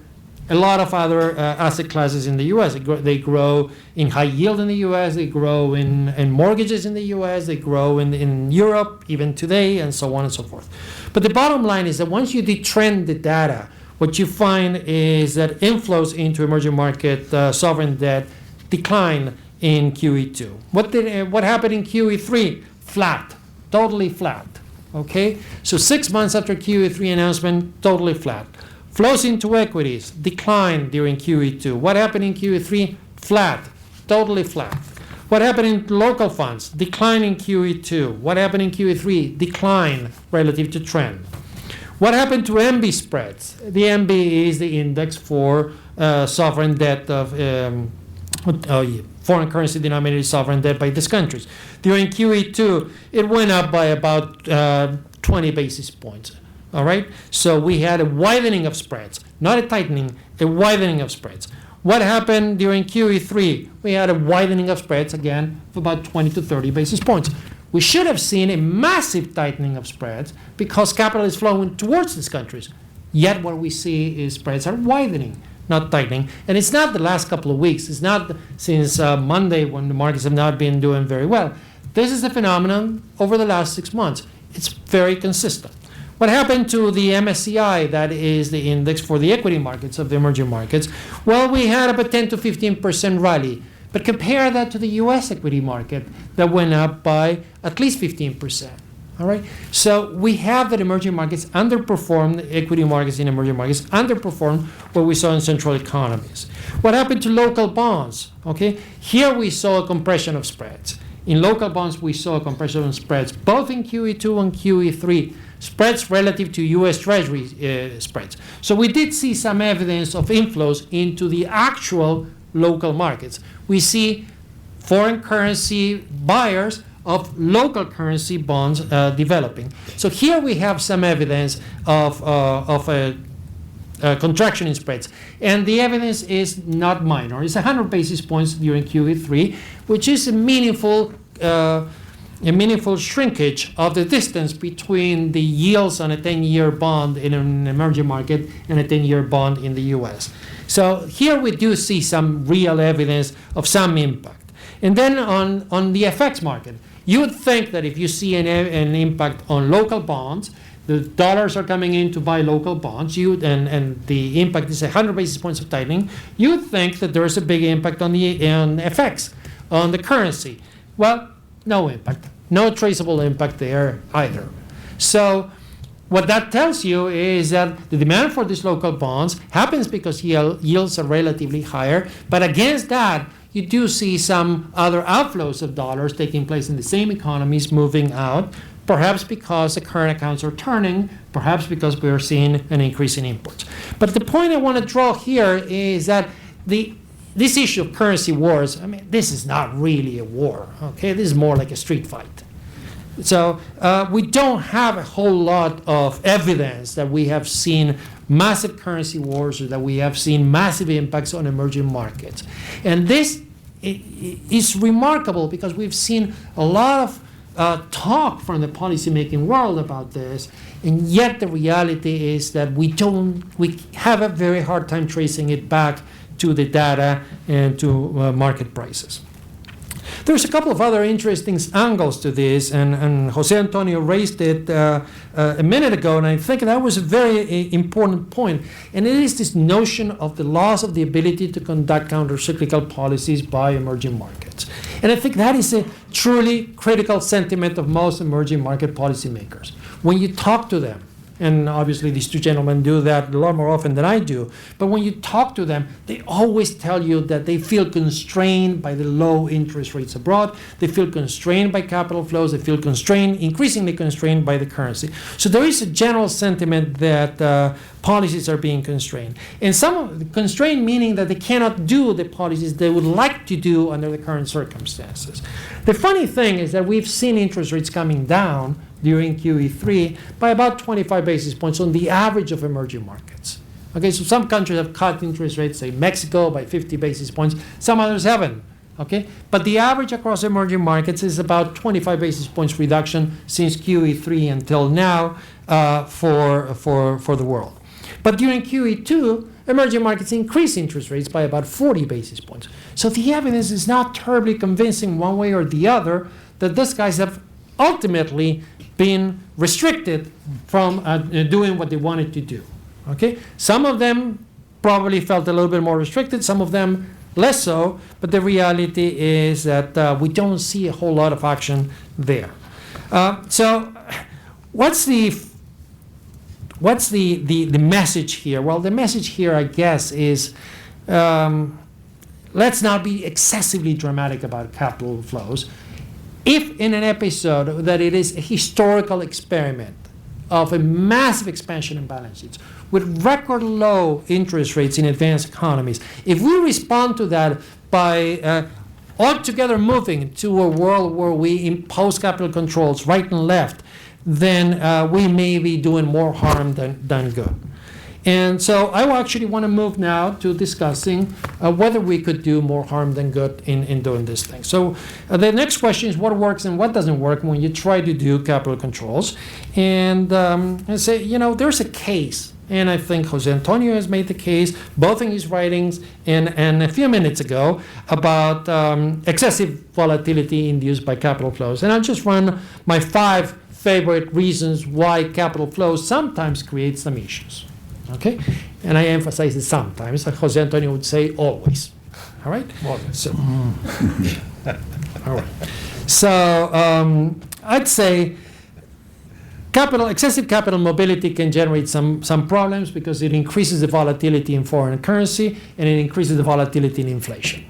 a lot of other asset classes in the U.S. They grow in high yield in the U.S. They grow in mortgages in the U.S. They grow in Europe even today, and so on and so forth. But the bottom line is that once you detrend the data, what you find is that inflows into emerging market sovereign debt decline in QE2. What happened in QE3? Flat, totally flat. Okay, so 6 months after QE3 announcement, totally flat. Flows into equities decline during QE2. What happened in QE3? Flat, totally flat. What happened in local funds? Decline in QE2. What happened in QE3? Decline relative to trend. What happened to MB spreads? The MB is the index for sovereign debt of foreign currency denominated sovereign debt by these countries. During QE2, it went up by about 20 basis points. All right? So we had a widening of spreads, not a tightening, a widening of spreads. What happened during QE3? We had a widening of spreads, again, of about 20 to 30 basis points. We should have seen a massive tightening of spreads because capital is flowing towards these countries. Yet what we see is spreads are widening, not tightening. And it's not the last couple of weeks. It's not since Monday when the markets have not been doing very well. This is a phenomenon over the last 6 months. It's very consistent. What happened to the MSCI, that is the index for the equity markets of the emerging markets? Well, we had about 10 to 15% rally. But compare that to the U.S. equity market that went up by at least 15%. All right? So we have that emerging markets underperformed, equity markets in emerging markets underperformed what we saw in central economies. What happened to local bonds? Okay? Here we saw a compression of spreads. In local bonds, we saw a compression of spreads, both in QE2 and QE3, spreads relative to U.S. Treasury spreads. So we did see some evidence of inflows into the actual local markets. We see foreign currency buyers of local currency bonds developing. So here we have some evidence of a contraction in spreads. And the evidence is not minor. It's 100 basis points during QE3, which is a meaningful shrinkage of the distance between the yields on a 10-year bond in an emerging market and a 10-year bond in the U.S. So here we do see some real evidence of some impact. And then on the FX market, you would think that if you see an impact on local bonds, the dollars are coming in to buy local bonds, and the impact is 100 basis points of tightening, you would think that there is a big impact on FX, on the currency. Well, no impact. No traceable impact there either. So what that tells you is that the demand for these local bonds happens because yields are relatively higher, but against that, you do see some other outflows of dollars taking place in the same economies moving out, perhaps because the current accounts are turning, perhaps because we are seeing an increase in imports. But the point I want to draw here is that this issue of currency wars, I mean, this is not really a war, okay? This is more like a street fight. So we don't have a whole lot of evidence that we have seen massive currency wars or that we have seen massive impacts on emerging markets. And this is remarkable because we've seen a lot of talk from the policymaking world about this, and yet the reality is that we have a very hard time tracing it back to the data and to market prices. There's a couple of other interesting angles to this, and Jose Antonio raised it a minute ago, and I think that was a very important point. And it is this notion of the loss of the ability to conduct counter-cyclical policies by emerging markets. And I think that is a truly critical sentiment of most emerging market policymakers. When you talk to them, and obviously these two gentlemen do that a lot more often than I do, but when you talk to them, they always tell you that they feel constrained by the low interest rates abroad, they feel constrained by capital flows, they feel increasingly constrained by the currency. So there is a general sentiment that policies are being constrained. And some of the constrained meaning that they cannot do the policies they would like to do under the current circumstances. The funny thing is that we've seen interest rates coming down during QE3 by about 25 basis points on the average of emerging markets. Okay, so some countries have cut interest rates, say Mexico, by 50 basis points. Some others haven't. Okay, but the average across emerging markets is about 25 basis points reduction since QE3 until now for the world. But during QE2, emerging markets increased interest rates by about 40 basis points. So the evidence is not terribly convincing one way or the other that these guys have ultimately been restricted from doing what they wanted to do. Okay, some of them probably felt a little bit more restricted, some of them less so, but the reality is that we don't see a whole lot of action there. So what's the message here? Well, the message here, I guess, is let's not be excessively dramatic about capital flows. If in an episode that it is a historical experiment, of a massive expansion in balance sheets, with record low interest rates in advanced economies, if we respond to that by altogether moving to a world where we impose capital controls right and left, then we may be doing more harm than good. And so I actually want to move now to discussing whether we could do more harm than good in doing this thing. So the next question is what works and what doesn't work when you try to do capital controls. And say, there's a case, and I think Jose Antonio has made the case, both in his writings and a few minutes ago, about excessive volatility induced by capital flows. And I'll just run my 5 favorite reasons why capital flows sometimes create some issues. Okay, and I emphasize it sometimes. Jose Antonio would say always. All right. So, all right. So I'd say excessive capital mobility can generate some problems because it increases the volatility in foreign currency and it increases the volatility in inflation.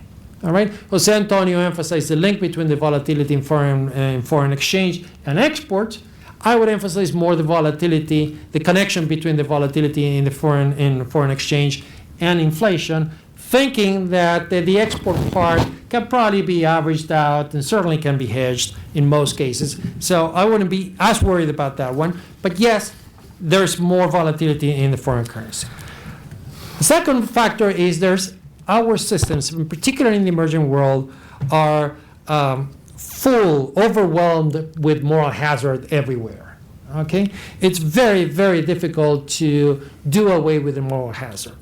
All right. Jose Antonio emphasized the link between the volatility in foreign exchange and exports. I would emphasize more the volatility, the connection between the volatility in the foreign exchange and inflation, thinking that the export part can probably be averaged out and certainly can be hedged in most cases. So I wouldn't be as worried about that one. But yes, there's more volatility in the foreign currency. The second factor is our systems, in particular in the emerging world, are overwhelmed with moral hazard everywhere. Okay, it's very, very difficult to do away with the moral hazard,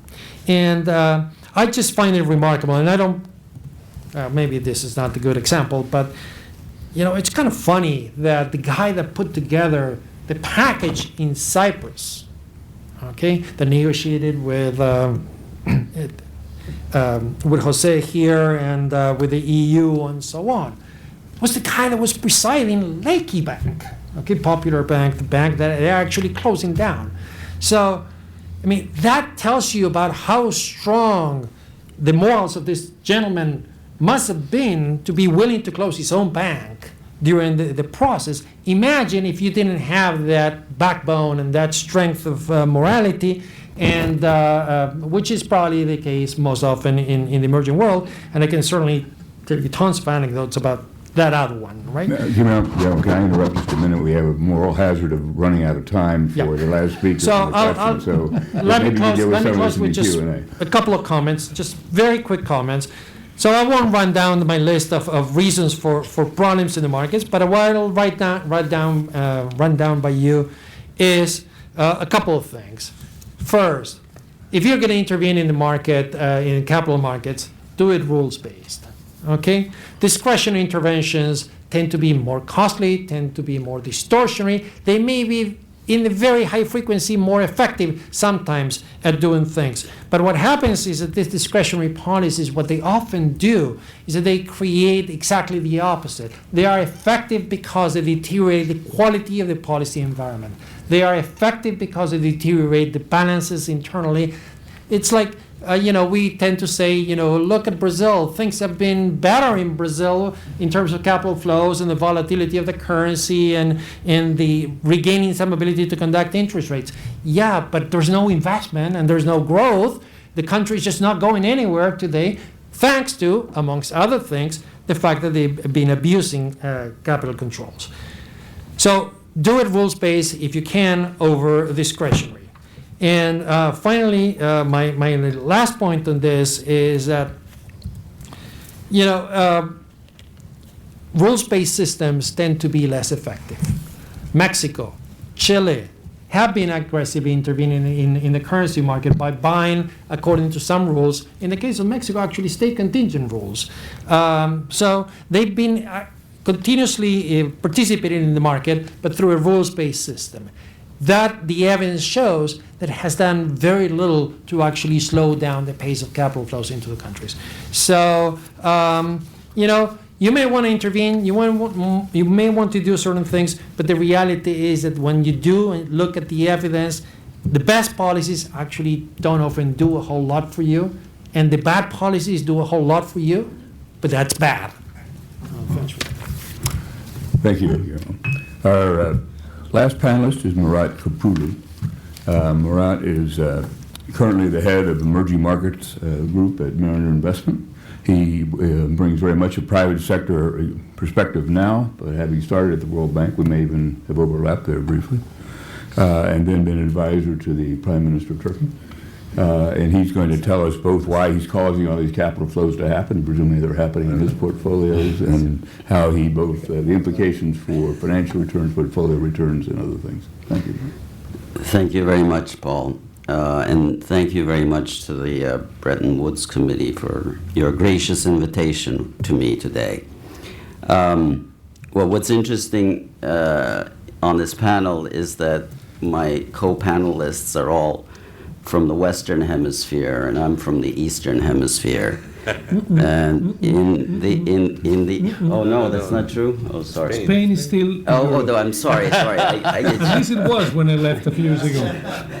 and I just find it remarkable. And I don't. Maybe this is not a good example, but it's kind of funny that the guy that put together the package in Cyprus, okay, that negotiated with Jose here and with the EU and so on, was the guy that was presiding Lakey Bank, okay, Popular Bank, the bank that they're actually closing down. So, I mean, that tells you about how strong the morals of this gentleman must have been to be willing to close his own bank during the process. Imagine if you didn't have that backbone and that strength of morality, and which is probably the case most often in the emerging world. And I can certainly tell you tons of anecdotes about that other one, right? Can I interrupt just a minute? We have a moral hazard of running out of time for the last speaker. So let me close with just Q&A. a couple of comments, just very quick comments. So I won't run down my list of reasons for problems in the markets, but what I'll run down by you is a couple of things. First, if you're going to intervene in the market, in capital markets, do it rules-based. Okay? Discretionary interventions tend to be more costly, tend to be more distortionary. They may be, in the very high frequency, more effective sometimes at doing things. But what happens is that these discretionary policies, what they often do is that they create exactly the opposite. They are effective because they deteriorate the quality of the policy environment. They are effective because they deteriorate the balances internally. It's like, we tend to say, look at Brazil. Things have been better in Brazil in terms of capital flows and the volatility of the currency and the regaining some ability to conduct interest rates. Yeah, but there's no investment and there's no growth. The country is just not going anywhere today, thanks to, amongst other things, the fact that they've been abusing capital controls. So do it rules-based if you can over discretionary. And finally, my last point on this is that, rules-based systems tend to be less effective. Mexico, Chile have been aggressively intervening in the currency market by buying according to some rules. In the case of Mexico, actually state contingent rules. So they've been continuously participating in the market, but through a rules-based system. That the evidence shows that it has done very little to actually slow down the pace of capital flows into the countries. So, you may want to intervene, you may want to do certain things, but the reality is that when you do and look at the evidence, the best policies actually don't often do a whole lot for you, and the bad policies do a whole lot for you, but that's bad. Thank you. Our Last panelist is Murat Kapulu. Murat is currently the head of Emerging Markets Group at Mariner Investment. He brings very much a private sector perspective now, but having started at the World Bank, we may even have overlapped there briefly, and then been advisor to the Prime Minister of Turkey. And he's going to tell us both why he's causing all these capital flows to happen, presumably they're happening in his portfolios, and how he both, the implications for financial returns, portfolio returns, and other things. Thank you. Thank you very much, Paul. And thank you very much to the Bretton Woods Committee for your gracious invitation to me today. Well, what's interesting on this panel is that my co-panelists are all from the Western Hemisphere, and I'm from the Eastern Hemisphere. And in the oh no, that's not true. Oh, sorry. Spain is still. Oh, no, I'm sorry. At least it was when I left a few years ago.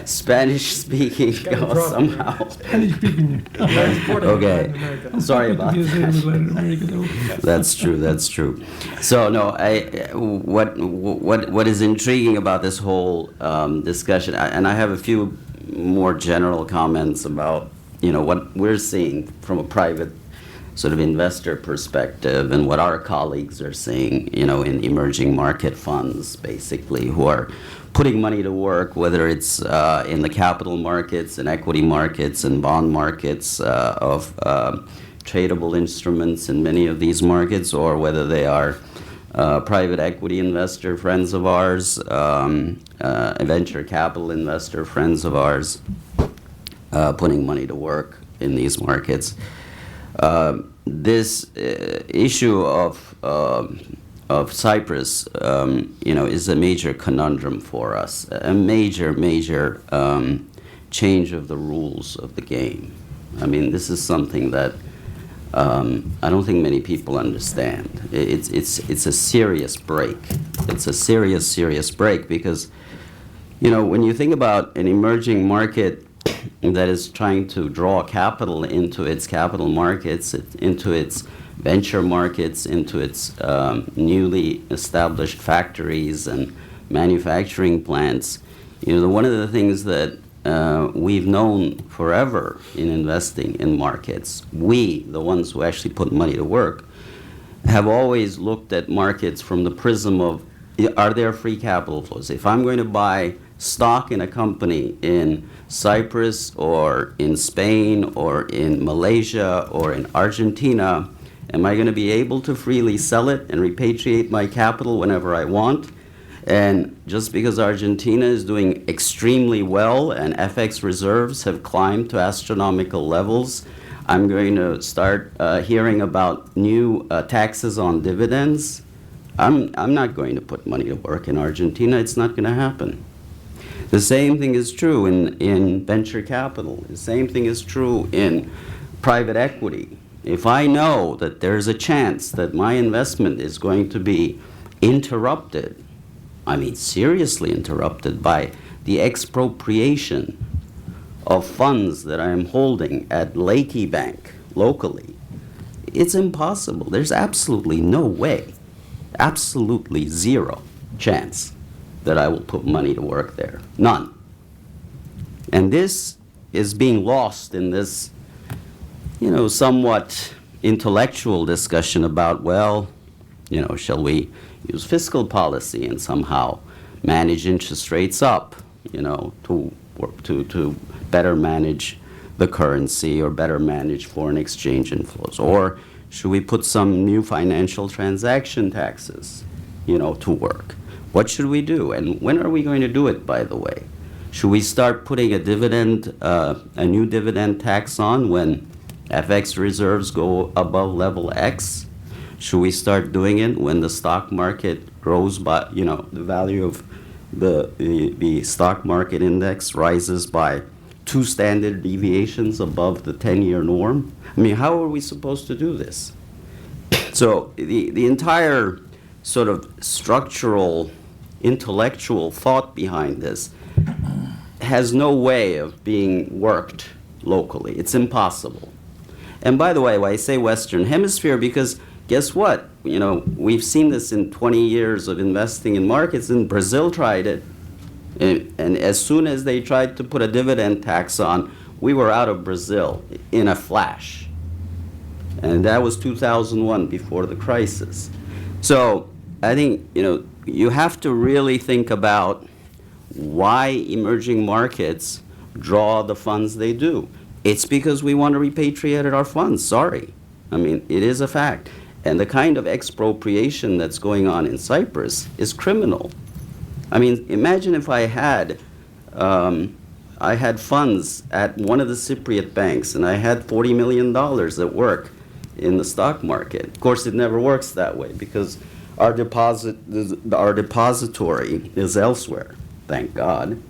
Spanish speaking somehow. Spanish speaking. Okay, sorry about that. That's true. So no, what is intriguing about this whole discussion, and I have a few more general comments about what we're seeing from a private sort of investor perspective and what our colleagues are seeing, in emerging market funds, basically, who are putting money to work, whether it's in the capital markets and equity markets and bond markets of tradable instruments in many of these markets, or whether they are private equity investor friends of ours, venture capital investor friends of ours, putting money to work in these markets. This issue of Cyprus, is a major conundrum for us, a major change of the rules of the game. I mean, this is something that I don't think many people understand. It's a serious break. It's a serious break because, when you think about an emerging market that is trying to draw capital into its capital markets, into its venture markets, into its newly established factories and manufacturing plants, one of the things that we've known forever in investing in markets, we, the ones who actually put money to work, have always looked at markets from the prism of, are there free capital flows? If I'm going to buy stock in a company in Cyprus or in Spain or in Malaysia or in Argentina, am I going to be able to freely sell it and repatriate my capital whenever I want? And just because Argentina is doing extremely well and FX reserves have climbed to astronomical levels, I'm going to start hearing about new taxes on dividends. I'm not going to put money to work in Argentina. It's not going to happen. The same thing is true in venture capital. The same thing is true in private equity. If I know that there's a chance that my investment is going to be interrupted, I mean seriously interrupted, by the expropriation of funds that I am holding at Lakey Bank locally, it's impossible. There's absolutely no way, absolutely zero chance that I will put money to work there. None. And this is being lost in this, somewhat intellectual discussion about, well, shall we use fiscal policy and somehow manage interest rates up, to better manage the currency or better manage foreign exchange inflows? Or should we put some new financial transaction taxes, to work? What should we do? And when are we going to do it, by the way? Should we start putting a new dividend tax on when FX reserves go above level X? Should we start doing it when the stock market grows by, the value of the stock market index rises by 2 standard deviations above the 10-year norm? I mean, how are we supposed to do this? So the entire sort of structural, intellectual thought behind this has no way of being worked locally. It's impossible. And by the way, I say Western Hemisphere because guess what? You know, we've seen this in 20 years of investing in markets, and Brazil tried it. And as soon as they tried to put a dividend tax on, we were out of Brazil in a flash. And that was 2001, before the crisis. So I think, you know, you have to really think about why emerging markets draw the funds they do. It's because we want to repatriate our funds, sorry. I mean, it is a fact. And the kind of expropriation that's going on in Cyprus is criminal. I mean, imagine if I had funds at one of the Cypriot banks, and I had $40 million at work in the stock market. Of course, it never works that way because our depository is elsewhere, thank God.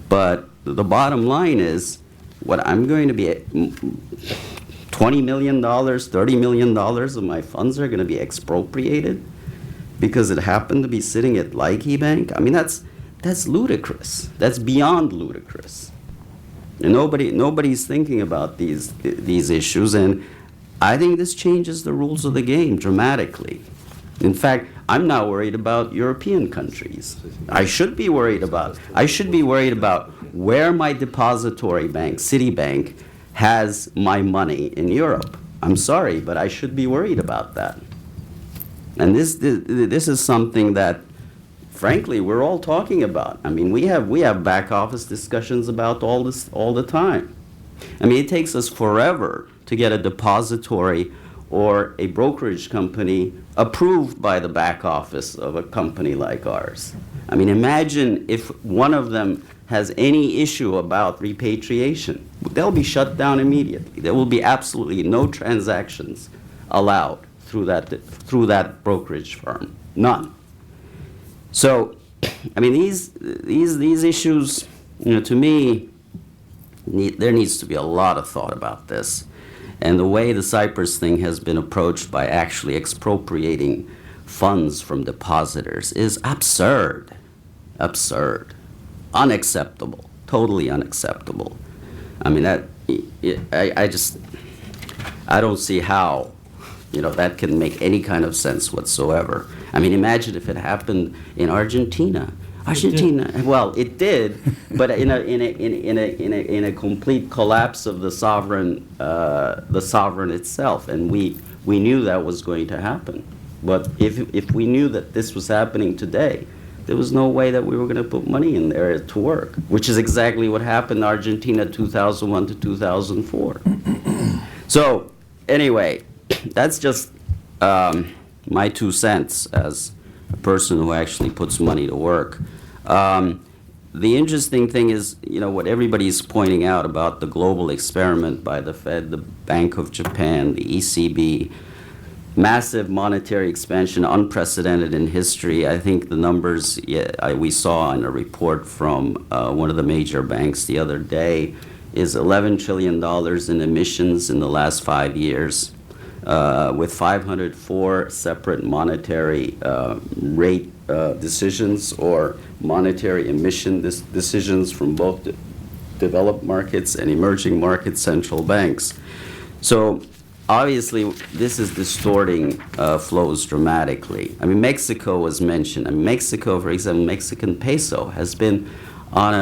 But the bottom line is, what I'm going to be $20 million, $30 million of my funds are going to be expropriated because it happened to be sitting at Laiki Bank? I mean, that's ludicrous. That's beyond ludicrous. And nobody's thinking about these issues, and I think this changes the rules of the game dramatically. In fact, I'm now worried about European countries. I should be worried about where my depository bank, Citibank, has my money in Europe. I'm sorry, but I should be worried about that. And this is something that, frankly, we're all talking about. I mean, we have back office discussions about all this all the time. I mean, it takes us forever to get a depository or a brokerage company approved by the back office of a company like ours. I mean, imagine if one of them has any issue about repatriation. They'll be shut down immediately. There will be absolutely no transactions allowed through that brokerage firm. None. So, I mean, these issues, you know, to me, there needs to be a lot of thought about this. And the way the Cyprus thing has been approached by actually expropriating funds from depositors is absurd. Absurd. Unacceptable. Totally unacceptable. I mean, I don't see how, you know, that can make any kind of sense whatsoever. I mean, imagine if it happened in Argentina. Well, it did, but in a complete collapse of the sovereign itself, and we knew that was going to happen. But if we knew that this was happening today, there was no way that we were going to put money in there to work, which is exactly what happened in Argentina 2001 to 2004. So anyway, that's just my 2 cents as a person who actually puts money to work. The interesting thing is, you know, what everybody's pointing out about the global experiment by the Fed, the Bank of Japan, the ECB, massive monetary expansion, unprecedented in history. I think the numbers we saw in a report from one of the major banks the other day is $11 trillion in emissions in the last 5 years, with 504 separate monetary rate decisions or monetary emission decisions from both developed markets and emerging market central banks. So obviously, this is distorting flows dramatically. I mean, Mexico was mentioned. I mean, Mexico, for example, Mexican peso has been on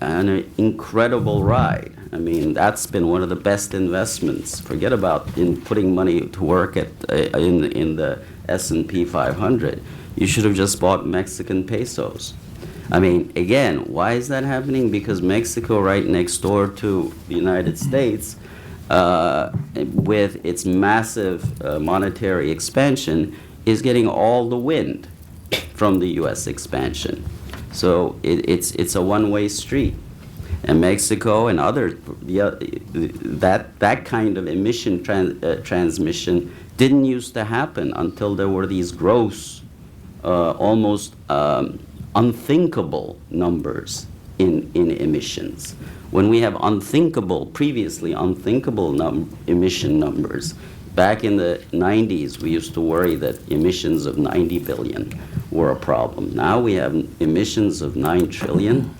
an incredible ride. I mean, that's been one of the best investments. Forget about in putting money to work in the S&P 500. You should have just bought Mexican pesos. I mean, again, why is that happening? Because Mexico, right next door to the United States, with its massive monetary expansion, is getting all the wind from the U.S. expansion. So it's a one-way street. And Mexico and other, that kind of emission transmission didn't used to happen until there were these gross, almost unthinkable numbers in emissions. When we have previously unthinkable emission numbers, back in the 90s, we used to worry that emissions of 90 billion were a problem. Now we have emissions of 9 trillion.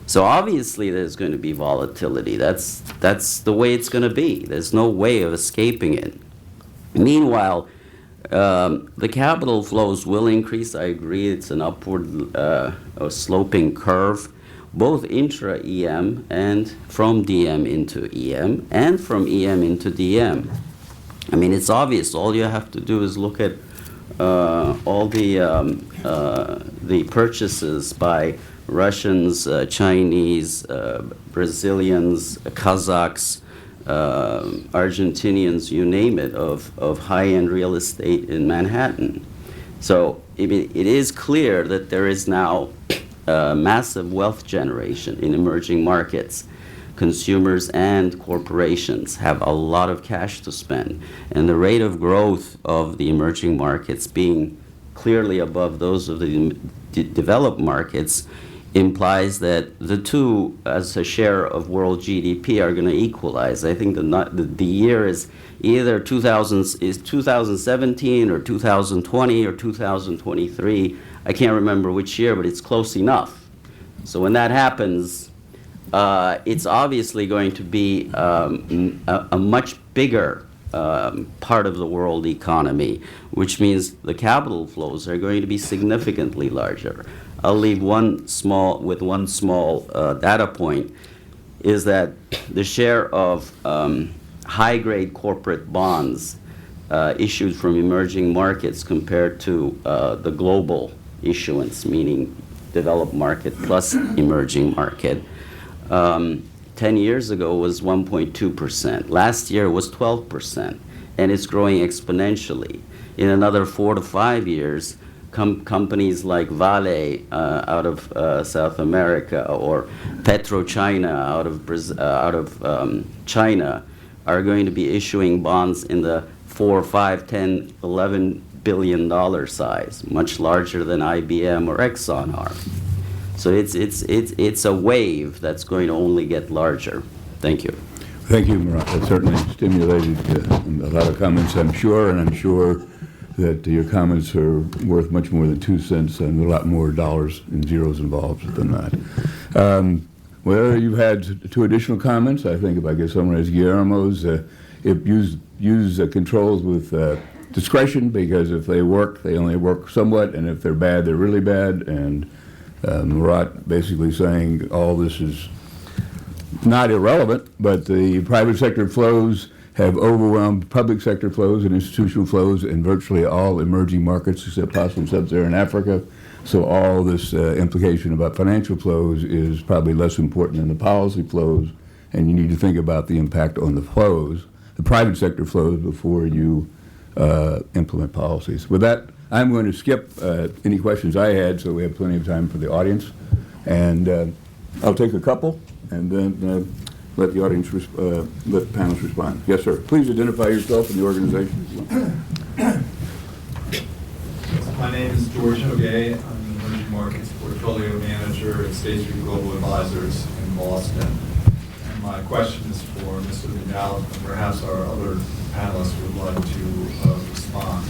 So obviously there's going to be volatility. That's the way it's going to be. There's no way of escaping it. Meanwhile, The capital flows will increase. I agree. It's an upward sloping curve, both intra-EM and from DM into EM and from EM into DM. I mean, it's obvious. All you have to do is look at all the purchases by Russians, Chinese, Brazilians, Kazakhs, Argentinians, you name it, of high-end real estate in Manhattan. So it is clear that there is now massive wealth generation in emerging markets. Consumers and corporations have a lot of cash to spend, and the rate of growth of the emerging markets being clearly above those of the developed markets implies that the two, as a share of world GDP, are going to equalize. I think the year is either 2017 or 2020 or 2023. I can't remember which year, but it's close enough. So when that happens, it's obviously going to be a much bigger part of the world economy, which means the capital flows are going to be significantly larger. I'll leave one small data point, is that the share of high-grade corporate bonds issued from emerging markets compared to the global issuance, meaning developed market plus emerging market, 10 years ago was 1.2%. Last year was 12%, and it's growing exponentially. In another 4 to 5 years, companies like Vale out of South America or PetroChina out of China are going to be issuing bonds in the 4, 5, 10, 11 billion dollar size, much larger than IBM or Exxon are. So it's a wave that's going to only get larger. Thank you. Thank you, Murat. That certainly stimulated a lot of comments, I'm sure, and I'm sure that your comments are worth much more than 2 cents and a lot more dollars and zeros involved than that. Well, you've had 2 additional comments. I think if I could summarize Guillermo's, use controls with discretion, because if they work, they only work somewhat, and if they're bad, they're really bad. And Murat basically saying all this is not irrelevant, but the private sector flows have overwhelmed public sector flows and institutional flows in virtually all emerging markets except possibly sub-Saharan Africa. So all this implication about financial flows is probably less important than the policy flows, and you need to think about the impact on the flows, the private sector flows, before you implement policies. With that, I'm going to skip any questions I had, so we have plenty of time for the audience. And I'll take a couple, and then let the audience, let the panelists respond. Yes, sir. Please identify yourself and the organization as well. My name is George Hogay. I'm the Emerging Markets Portfolio Manager at State Street Global Advisors in Boston. And my question is for Mr. Vidal, and perhaps our other panelists would like to respond.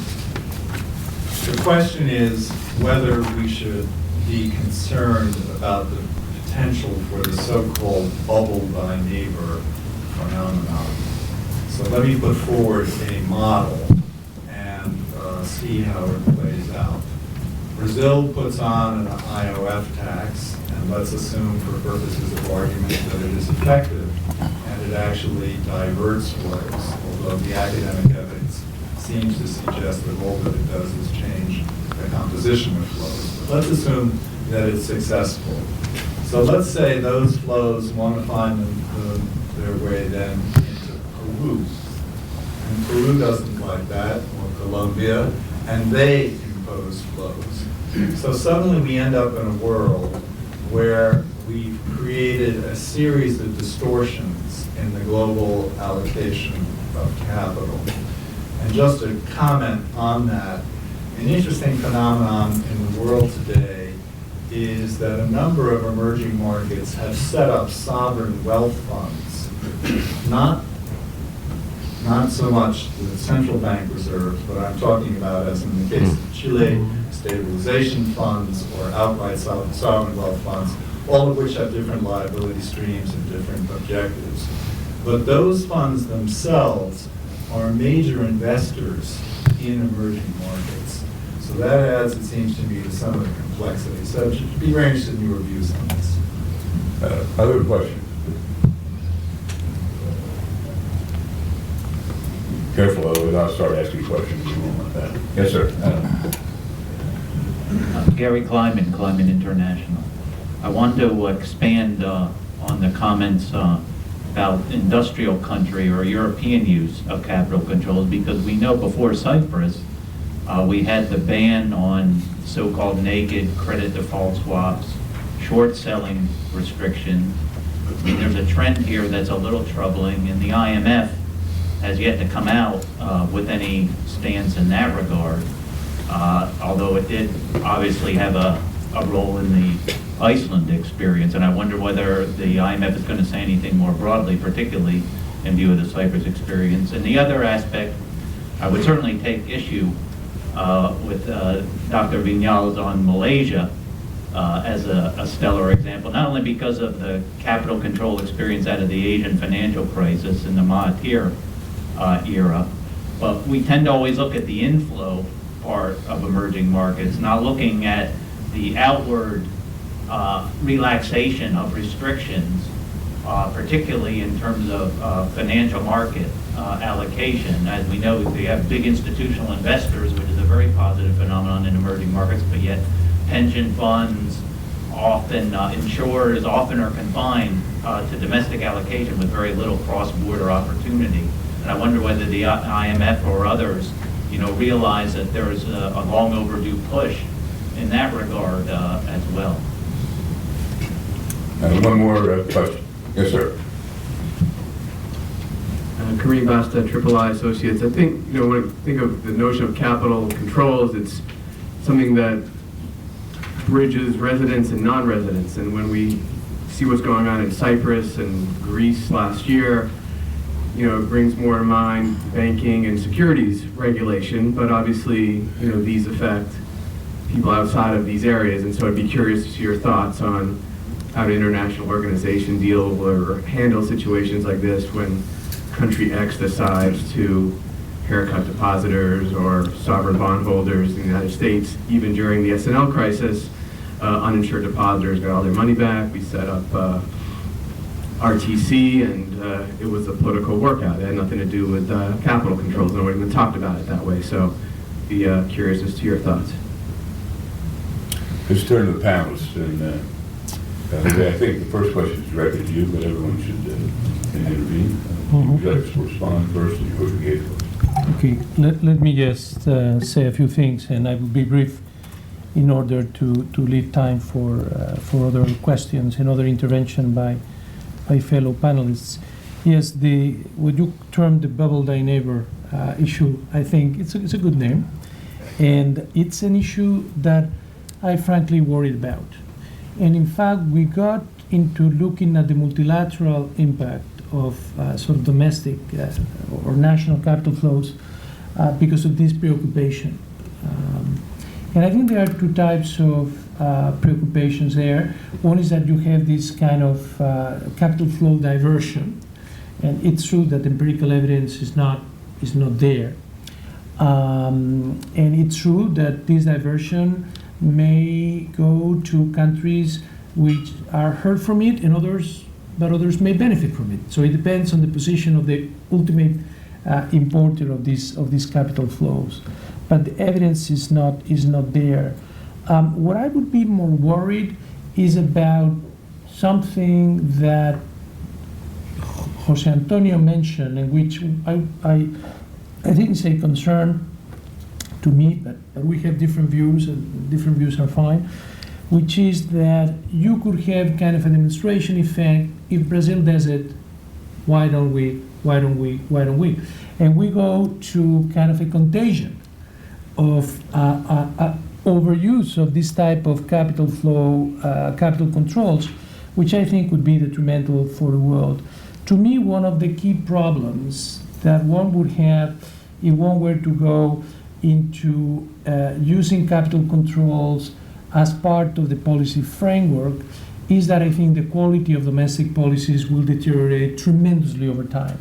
The question is whether we should be concerned about the potential for the so-called bubble thy neighbor phenomenon. So let me put forward a model and see how it plays out. Brazil puts on an IOF tax, and let's assume for purposes of argument that it is effective and it actually diverts flows, although the academic evidence seems to suggest that all that it does is change the composition of flows. But let's assume that it's successful. So let's say those flows want to find their way then into Peru. And Peru doesn't like that, or Colombia, and they impose flows. So suddenly we end up in a world where we've created a series of distortions in the global allocation of capital. And just to comment on that, an interesting phenomenon in the world today is that a number of emerging markets have set up sovereign wealth funds, not so much the central bank reserves, but I'm talking about, as in the case of Chile, stabilization funds or outright sovereign wealth funds, all of which have different liability streams and different objectives. But those funds themselves are major investors in emerging markets. So that adds, it seems to me, to some of the complexity. So I'd be very interested in your views on this. Other questions? Careful, otherwise I'll start asking questions. You won't want that. Yes, sir. Gary Kleiman, Kleiman International. I wanted to expand on the comments about industrial country or European use of capital controls, because we know before Cyprus, we had the ban on so-called naked credit default swaps, short selling restrictions. I mean, there's a trend here that's a little troubling, and the IMF has yet to come out with any stance in that regard, although it did obviously have a role in the Iceland experience, and I wonder whether the IMF is going to say anything more broadly, particularly in view of the Cyprus experience. And the other aspect, I would certainly take issue with Dr. Viñals on Malaysia as a stellar example, not only because of the capital control experience out of the Asian financial crisis in the Mahathir era, but we tend to always look at the inflow part of emerging markets, not looking at the outward relaxation of restrictions, particularly in terms of financial market allocation. As we know, we have big institutional investors, which is a very positive phenomenon in emerging markets, but yet pension funds, often insurers, often are confined to domestic allocation with very little cross-border opportunity. And I wonder whether the IMF or others, realize that there is a long overdue push in that regard as well. One more question. Yes, sir. Kareem Basta, III Associates. I think, when I think of the notion of capital controls, it's something that bridges residents and non-residents. And when we see what's going on in Cyprus and Greece last year, it brings more to mind banking and securities regulation, but obviously, these affect people outside of these areas. And so I'd be curious to see your thoughts on how an international organization deal or handle situations like this when country X decides to haircut depositors or sovereign bondholders in the United States. Even during the S&L crisis, uninsured depositors got all their money back. We set up RTC, and it was a political workout. It had nothing to do with capital controls. No one even talked about it that way. So be curious as to your thoughts. Let's turn to the panelists. And I think the first question is directed to you, but everyone should intervene. Would you like to respond first, and you go to Gabriel? Okay, let me just say a few things, and I will be brief in order to leave time for other questions and other intervention by fellow panelists. Yes, what you term the bubble neighbor issue, I think it's a good name, and it's an issue that I frankly worried about. And in fact, we got into looking at the multilateral impact of sort of domestic or national capital flows because of this preoccupation. And I think there are two types of preoccupations there. One is that you have this kind of capital flow diversion, and it's true that empirical evidence is not there. And it's true that this diversion may go to countries which are hurt from it, and others may benefit from it. So it depends on the position of the ultimate importer of these capital flows. But the evidence is not there. What I would be more worried is about something that Jose Antonio mentioned, and which I think is a concern to me, but we have different views, and different views are fine, which is that you could have kind of a demonstration effect. If Brazil does it, why don't we? And we go to kind of a contagion of overuse of this type of capital flow, capital controls, which I think would be detrimental for the world. To me, one of the key problems that one would have if one were to go into using capital controls as part of the policy framework is that I think the quality of domestic policies will deteriorate tremendously over time.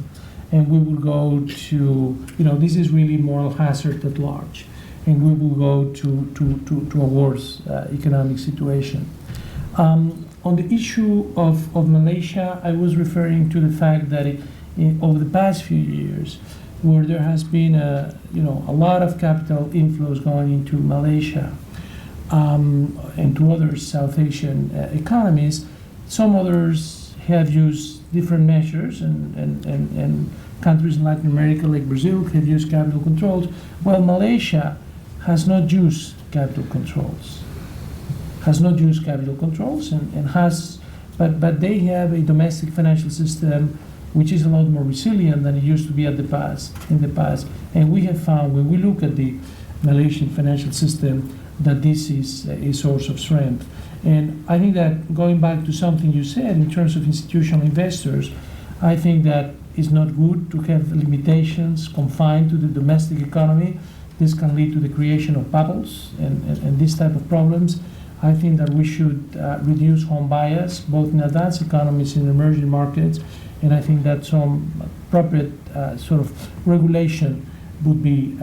and we will go to, this is really moral hazard at large, and we will go to a worse economic situation. On the issue of Malaysia, I was referring to the fact that over the past few years, where there has been a lot of capital inflows going into Malaysia and to other South Asian economies, some others have used different measures, and countries in Latin America, like Brazil, have used capital controls. Well, Malaysia has not used capital controls. But they have a domestic financial system which is a lot more resilient than it used to be in the past. And we have found, when we look at the Malaysian financial system, that this is a source of strength. And I think that, going back to something you said in terms of institutional investors, I think that it's not good to have limitations confined to the domestic economy. This can lead to the creation of bubbles and this type of problems. I think that we should reduce home bias, both in advanced economies and emerging markets, and I think that some appropriate sort of regulation would be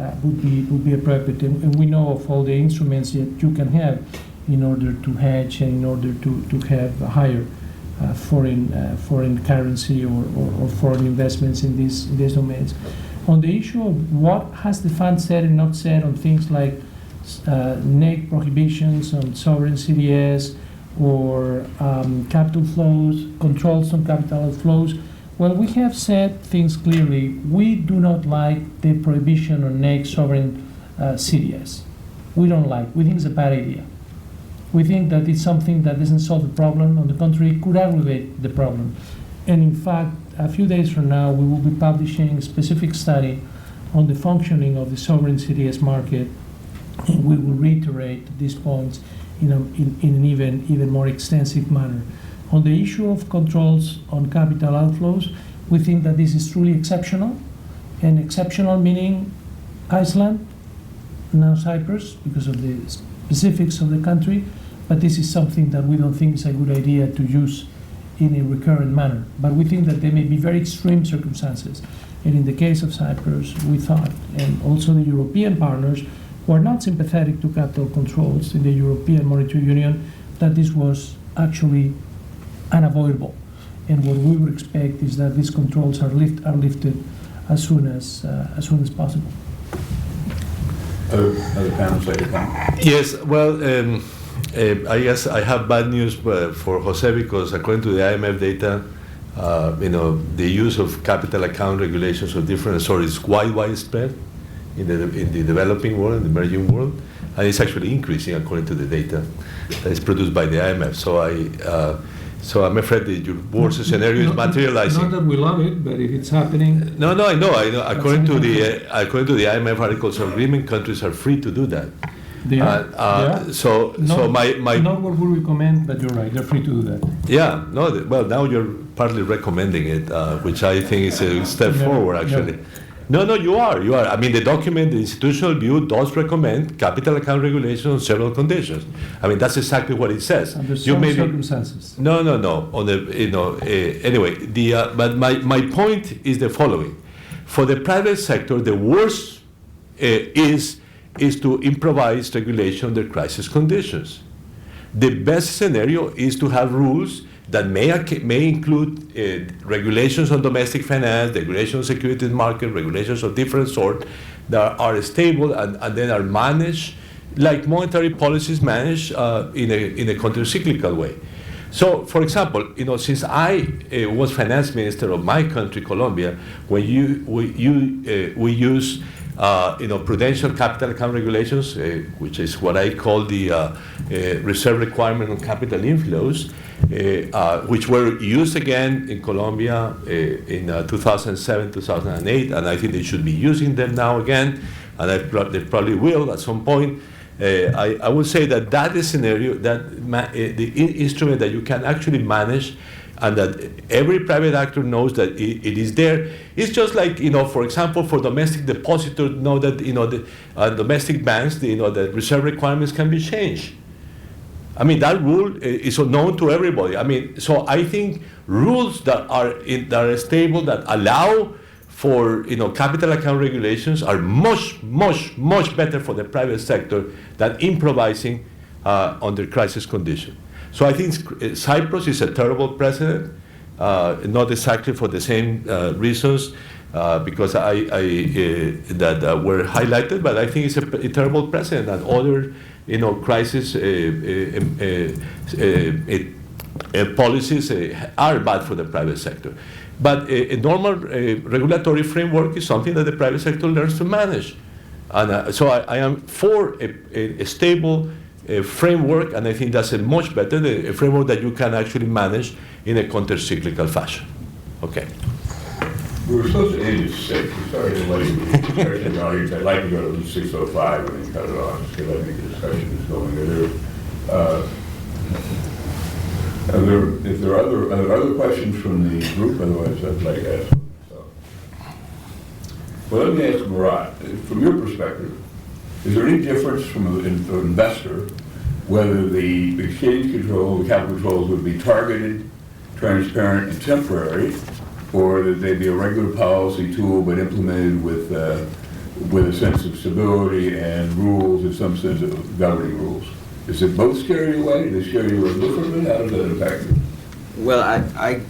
appropriate. And we know of all the instruments that you can have in order to hedge and in order to have a higher foreign currency or foreign investments in these domains. On the issue of what has the fund said and not said on things like NEC prohibitions on sovereign CDS or capital flows, controls on capital flows, well, we have said things clearly. We do not like the prohibition on NEC sovereign CDS. We don't like. We think it's a bad idea. We think that it's something that doesn't solve the problem. On the contrary, it could aggravate the problem. And in fact, a few days from now, we will be publishing a specific study on the functioning of the sovereign CDS market, and we will reiterate these points in an even more extensive manner. On the issue of controls on capital outflows, we think that this is truly exceptional, and exceptional meaning Iceland, now Cyprus, because of the specifics of the country, but this is something that we don't think is a good idea to use in a recurrent manner. But we think that there may be very extreme circumstances, and in the case of Cyprus, we thought, and also the European partners who are not sympathetic to capital controls in the European Monetary Union, that this was actually unavoidable. And what we would expect is that these controls are lifted as soon as possible. Other panels like to comment? Yes, well, I guess I have bad news for Jose, because according to the IMF data, the use of capital account regulations of different sorts is quite widespread in the developing world, in the emerging world, and it's actually increasing according to the data that is produced by the IMF. So I'm afraid that your worst scenario is materializing. Not that we love it, but if it's happening. No, I know. According to the IMF articles of agreement, countries are free to do that. They are. So my not what we recommend, but you're right. They're free to do that. Yeah. No. Well, now you're partly recommending it, which I think is a step forward, actually. Yeah. No, you are. I mean, the document, the institutional view, does recommend capital account regulation on several conditions. I mean, that's exactly what it says. Under some circumstances. No. On the anyway, but my point is the following: for the private sector, the worst is to improvise regulation under crisis conditions. The best scenario is to have rules that may include regulations on domestic finance, regulations on securities market, regulations of different sort that are stable and then are managed like monetary policies managed in a counter-cyclical way. So, for example, since I was finance minister of my country, Colombia, when we use prudential capital account regulations, which is what I call the reserve requirement on capital inflows, which were used again in Colombia in 2007, 2008, and I think they should be using them now again, and they probably will at some point. I would say that is a scenario, the instrument that you can actually manage, and that every private actor knows that it is there. It's just like, for example, for domestic depositors, know that, the domestic banks, the reserve requirements can be changed. I mean, that rule is known to everybody. I mean, so I think rules that are stable, that allow for capital account regulations are much better for the private sector than improvising under crisis condition. So I think Cyprus is a terrible precedent, not exactly for the same reasons because that were highlighted, but I think it's a terrible precedent, and other crisis policies are bad for the private sector. But a normal regulatory framework is something that the private sector learns to manage. And so I am for a stable framework, and I think that's a much better, a framework that you can actually manage in a counter-cyclical fashion. Okay. We were supposed to end at 6. We started late. I'd like to go to 6:05 and then cut it off, because I think the discussion is going there. If there are other questions from the group, otherwise I'd like to ask them. So. Well, let me ask Murat, from your perspective, is there any difference from an investor whether the exchange control, the capital controls would be targeted, transparent, and temporary, or that they'd be a regular policy tool but implemented with a sense of stability and rules, in some sense of governing rules? Is it both scare you away? Do they scare you away differently? How does that impact you? Well,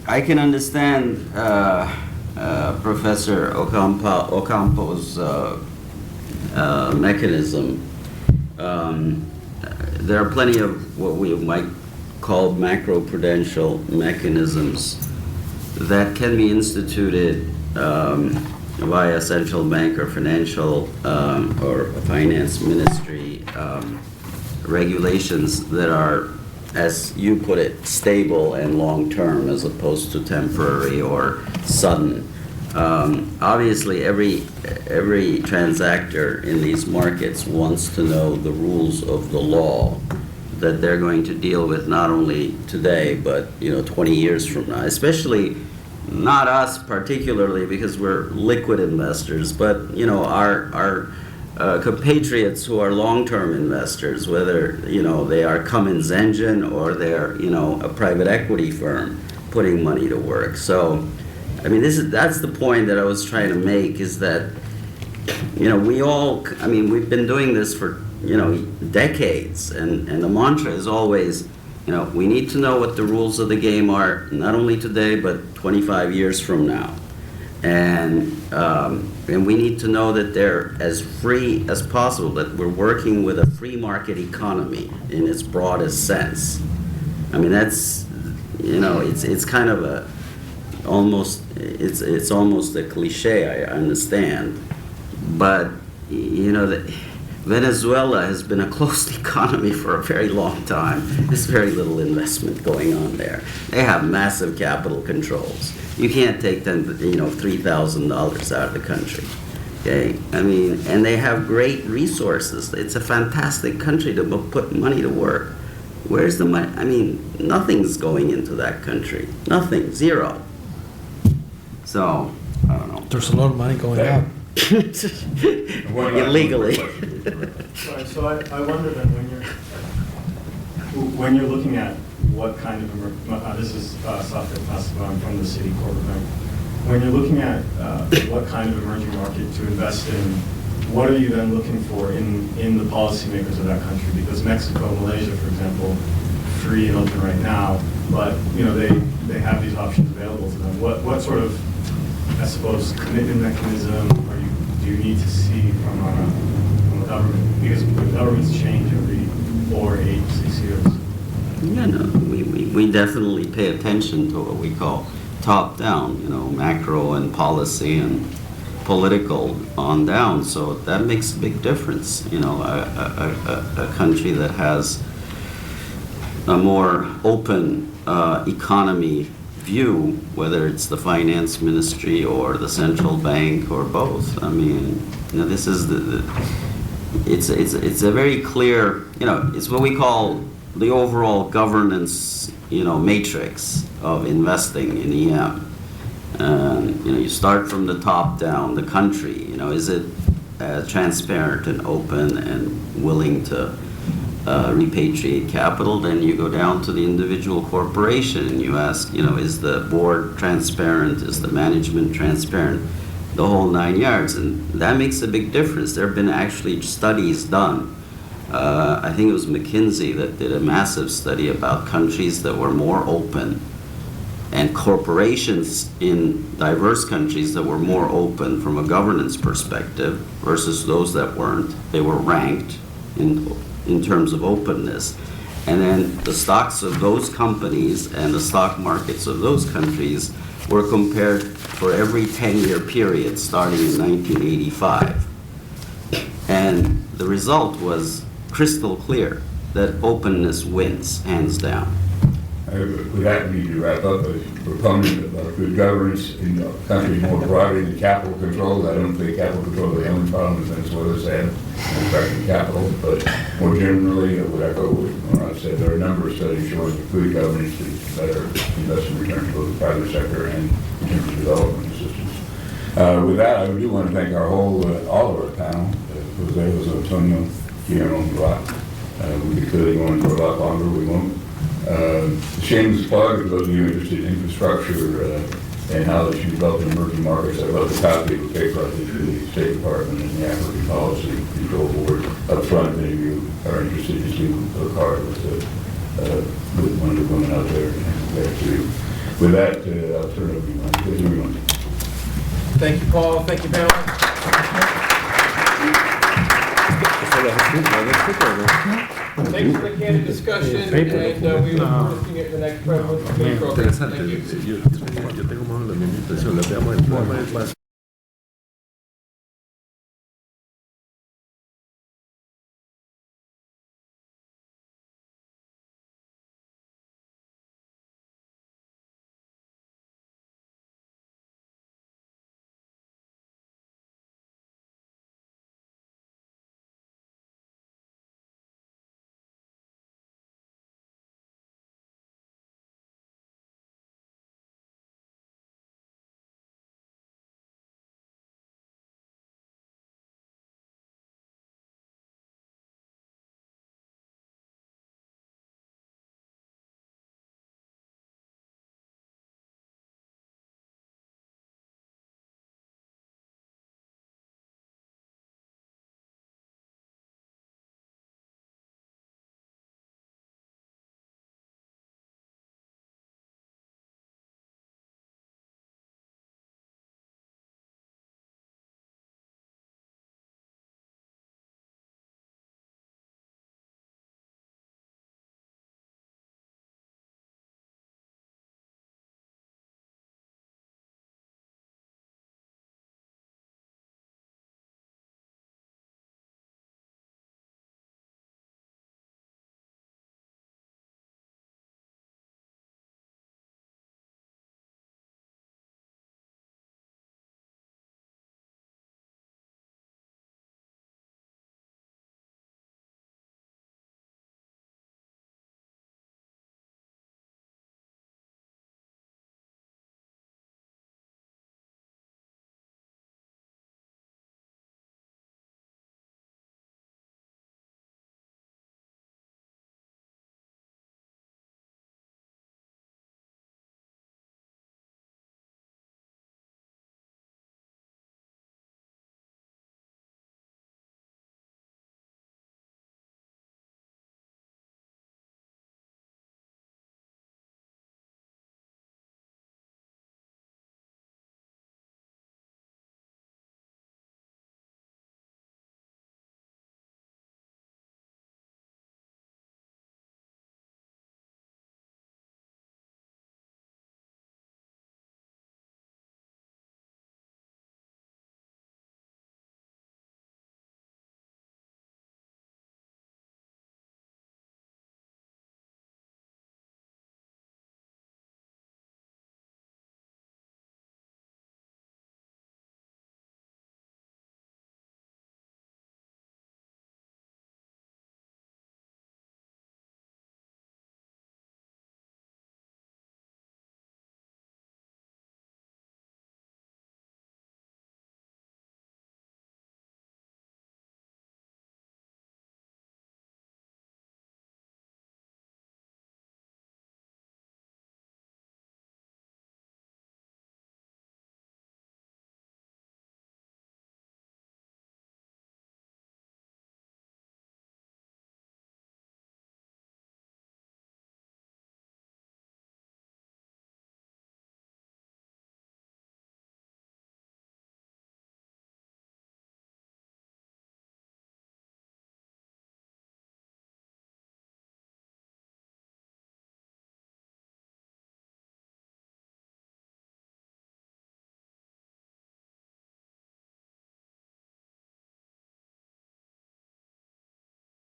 I can understand Professor Ocampo's mechanism. There are plenty of what we might call macroprudential mechanisms that can be instituted via central bank or financial or finance ministry regulations that are, as you put it, stable and long-term as opposed to temporary or sudden. Obviously, every transactor in these markets wants to know the rules of the law that they're going to deal with, not only today, but 20 years from now. Especially not us particularly, because we're liquid investors, but our compatriots who are long-term investors, whether they are Cummins Engine or they're a private equity firm putting money to work. So, I mean, that's the point that I was trying to make, is that we've been doing this for decades, and the mantra is always we need to know what the rules of the game are, not only today but 25 years from now. And we need to know that they're as free as possible, that we're working with a free market economy in its broadest sense. I mean, that's, it's kind of it's almost a cliche, I understand. But, that Venezuela has been a closed economy for a very long time. There's very little investment going on there. They have massive capital controls. You can't take them, $3,000 out of the country. Okay, I mean, and they have great resources. It's a fantastic country to put money to work. Where's the money? I mean, nothing's going into that country. Nothing, zero. So, I don't know. There's a lot of money going out. Illegally. Right, so I wonder then, when you're looking at what kind of this is Safia Pasaban from the City Corporate Bank. When you're looking at what kind of emerging market to invest in, what are you then looking for in the policymakers of that country? Because Mexico, Malaysia, for example, free and open right now, but they have these options available to them. What sort of, I suppose, commitment mechanism do you need to see from a government? Because governments change every 4, 8, 6 years. Yeah, no, we definitely pay attention to what we call top-down, macro and policy and political on down. So that makes a big difference. A country that has a more open economy view, whether it's the finance ministry or the central bank or both. I mean, this is it's a very clear, it's what we call the overall governance, matrix of investing in EM. And, you start from the top down, the country, is it transparent and open and willing to repatriate capital? Then you go down to the individual corporation and you ask, is the board transparent? Is the management transparent? the whole 9 yards, and that makes a big difference. There have been actually studies done. I think it was McKinsey that did a massive study about countries that were more open and corporations in diverse countries that were more open from a governance perspective versus those that weren't. They were ranked in terms of openness. And then the stocks of those companies and the stock markets of those countries were compared for every 10-year period starting in 1985. And the result was crystal clear that openness wins, hands down. We have to need to wrap up. As a proponent of good governance in the country more broadly than capital control. I don't think capital control is the only problem in Venezuela's had in attracting capital, but more generally, I would echo what Ron said. There are a number of studies showing that good governance is better investment returns for both the private sector and in terms of development assistance. With that, I do want to thank our all of our panel, Jose Antonio, Guillermo, Rock. We could clearly go on for a lot longer. We won't. Shameless plug, for those of you interested in infrastructure and how they should develop in emerging markets, I love the copy of the paper I did for the State Department and the African Policy Control Board up front. If any of you are interested, just leave a card with one of the women out there too. With that, I'll turn it over to you, Mike. Thank you very much. Thank you, Paul. Thank you, panel. Thanks for the candid discussion, and we look forward to seeing the next program. Thank you. Interesante. Yo tengo más o menos la misma impresión. La veamos en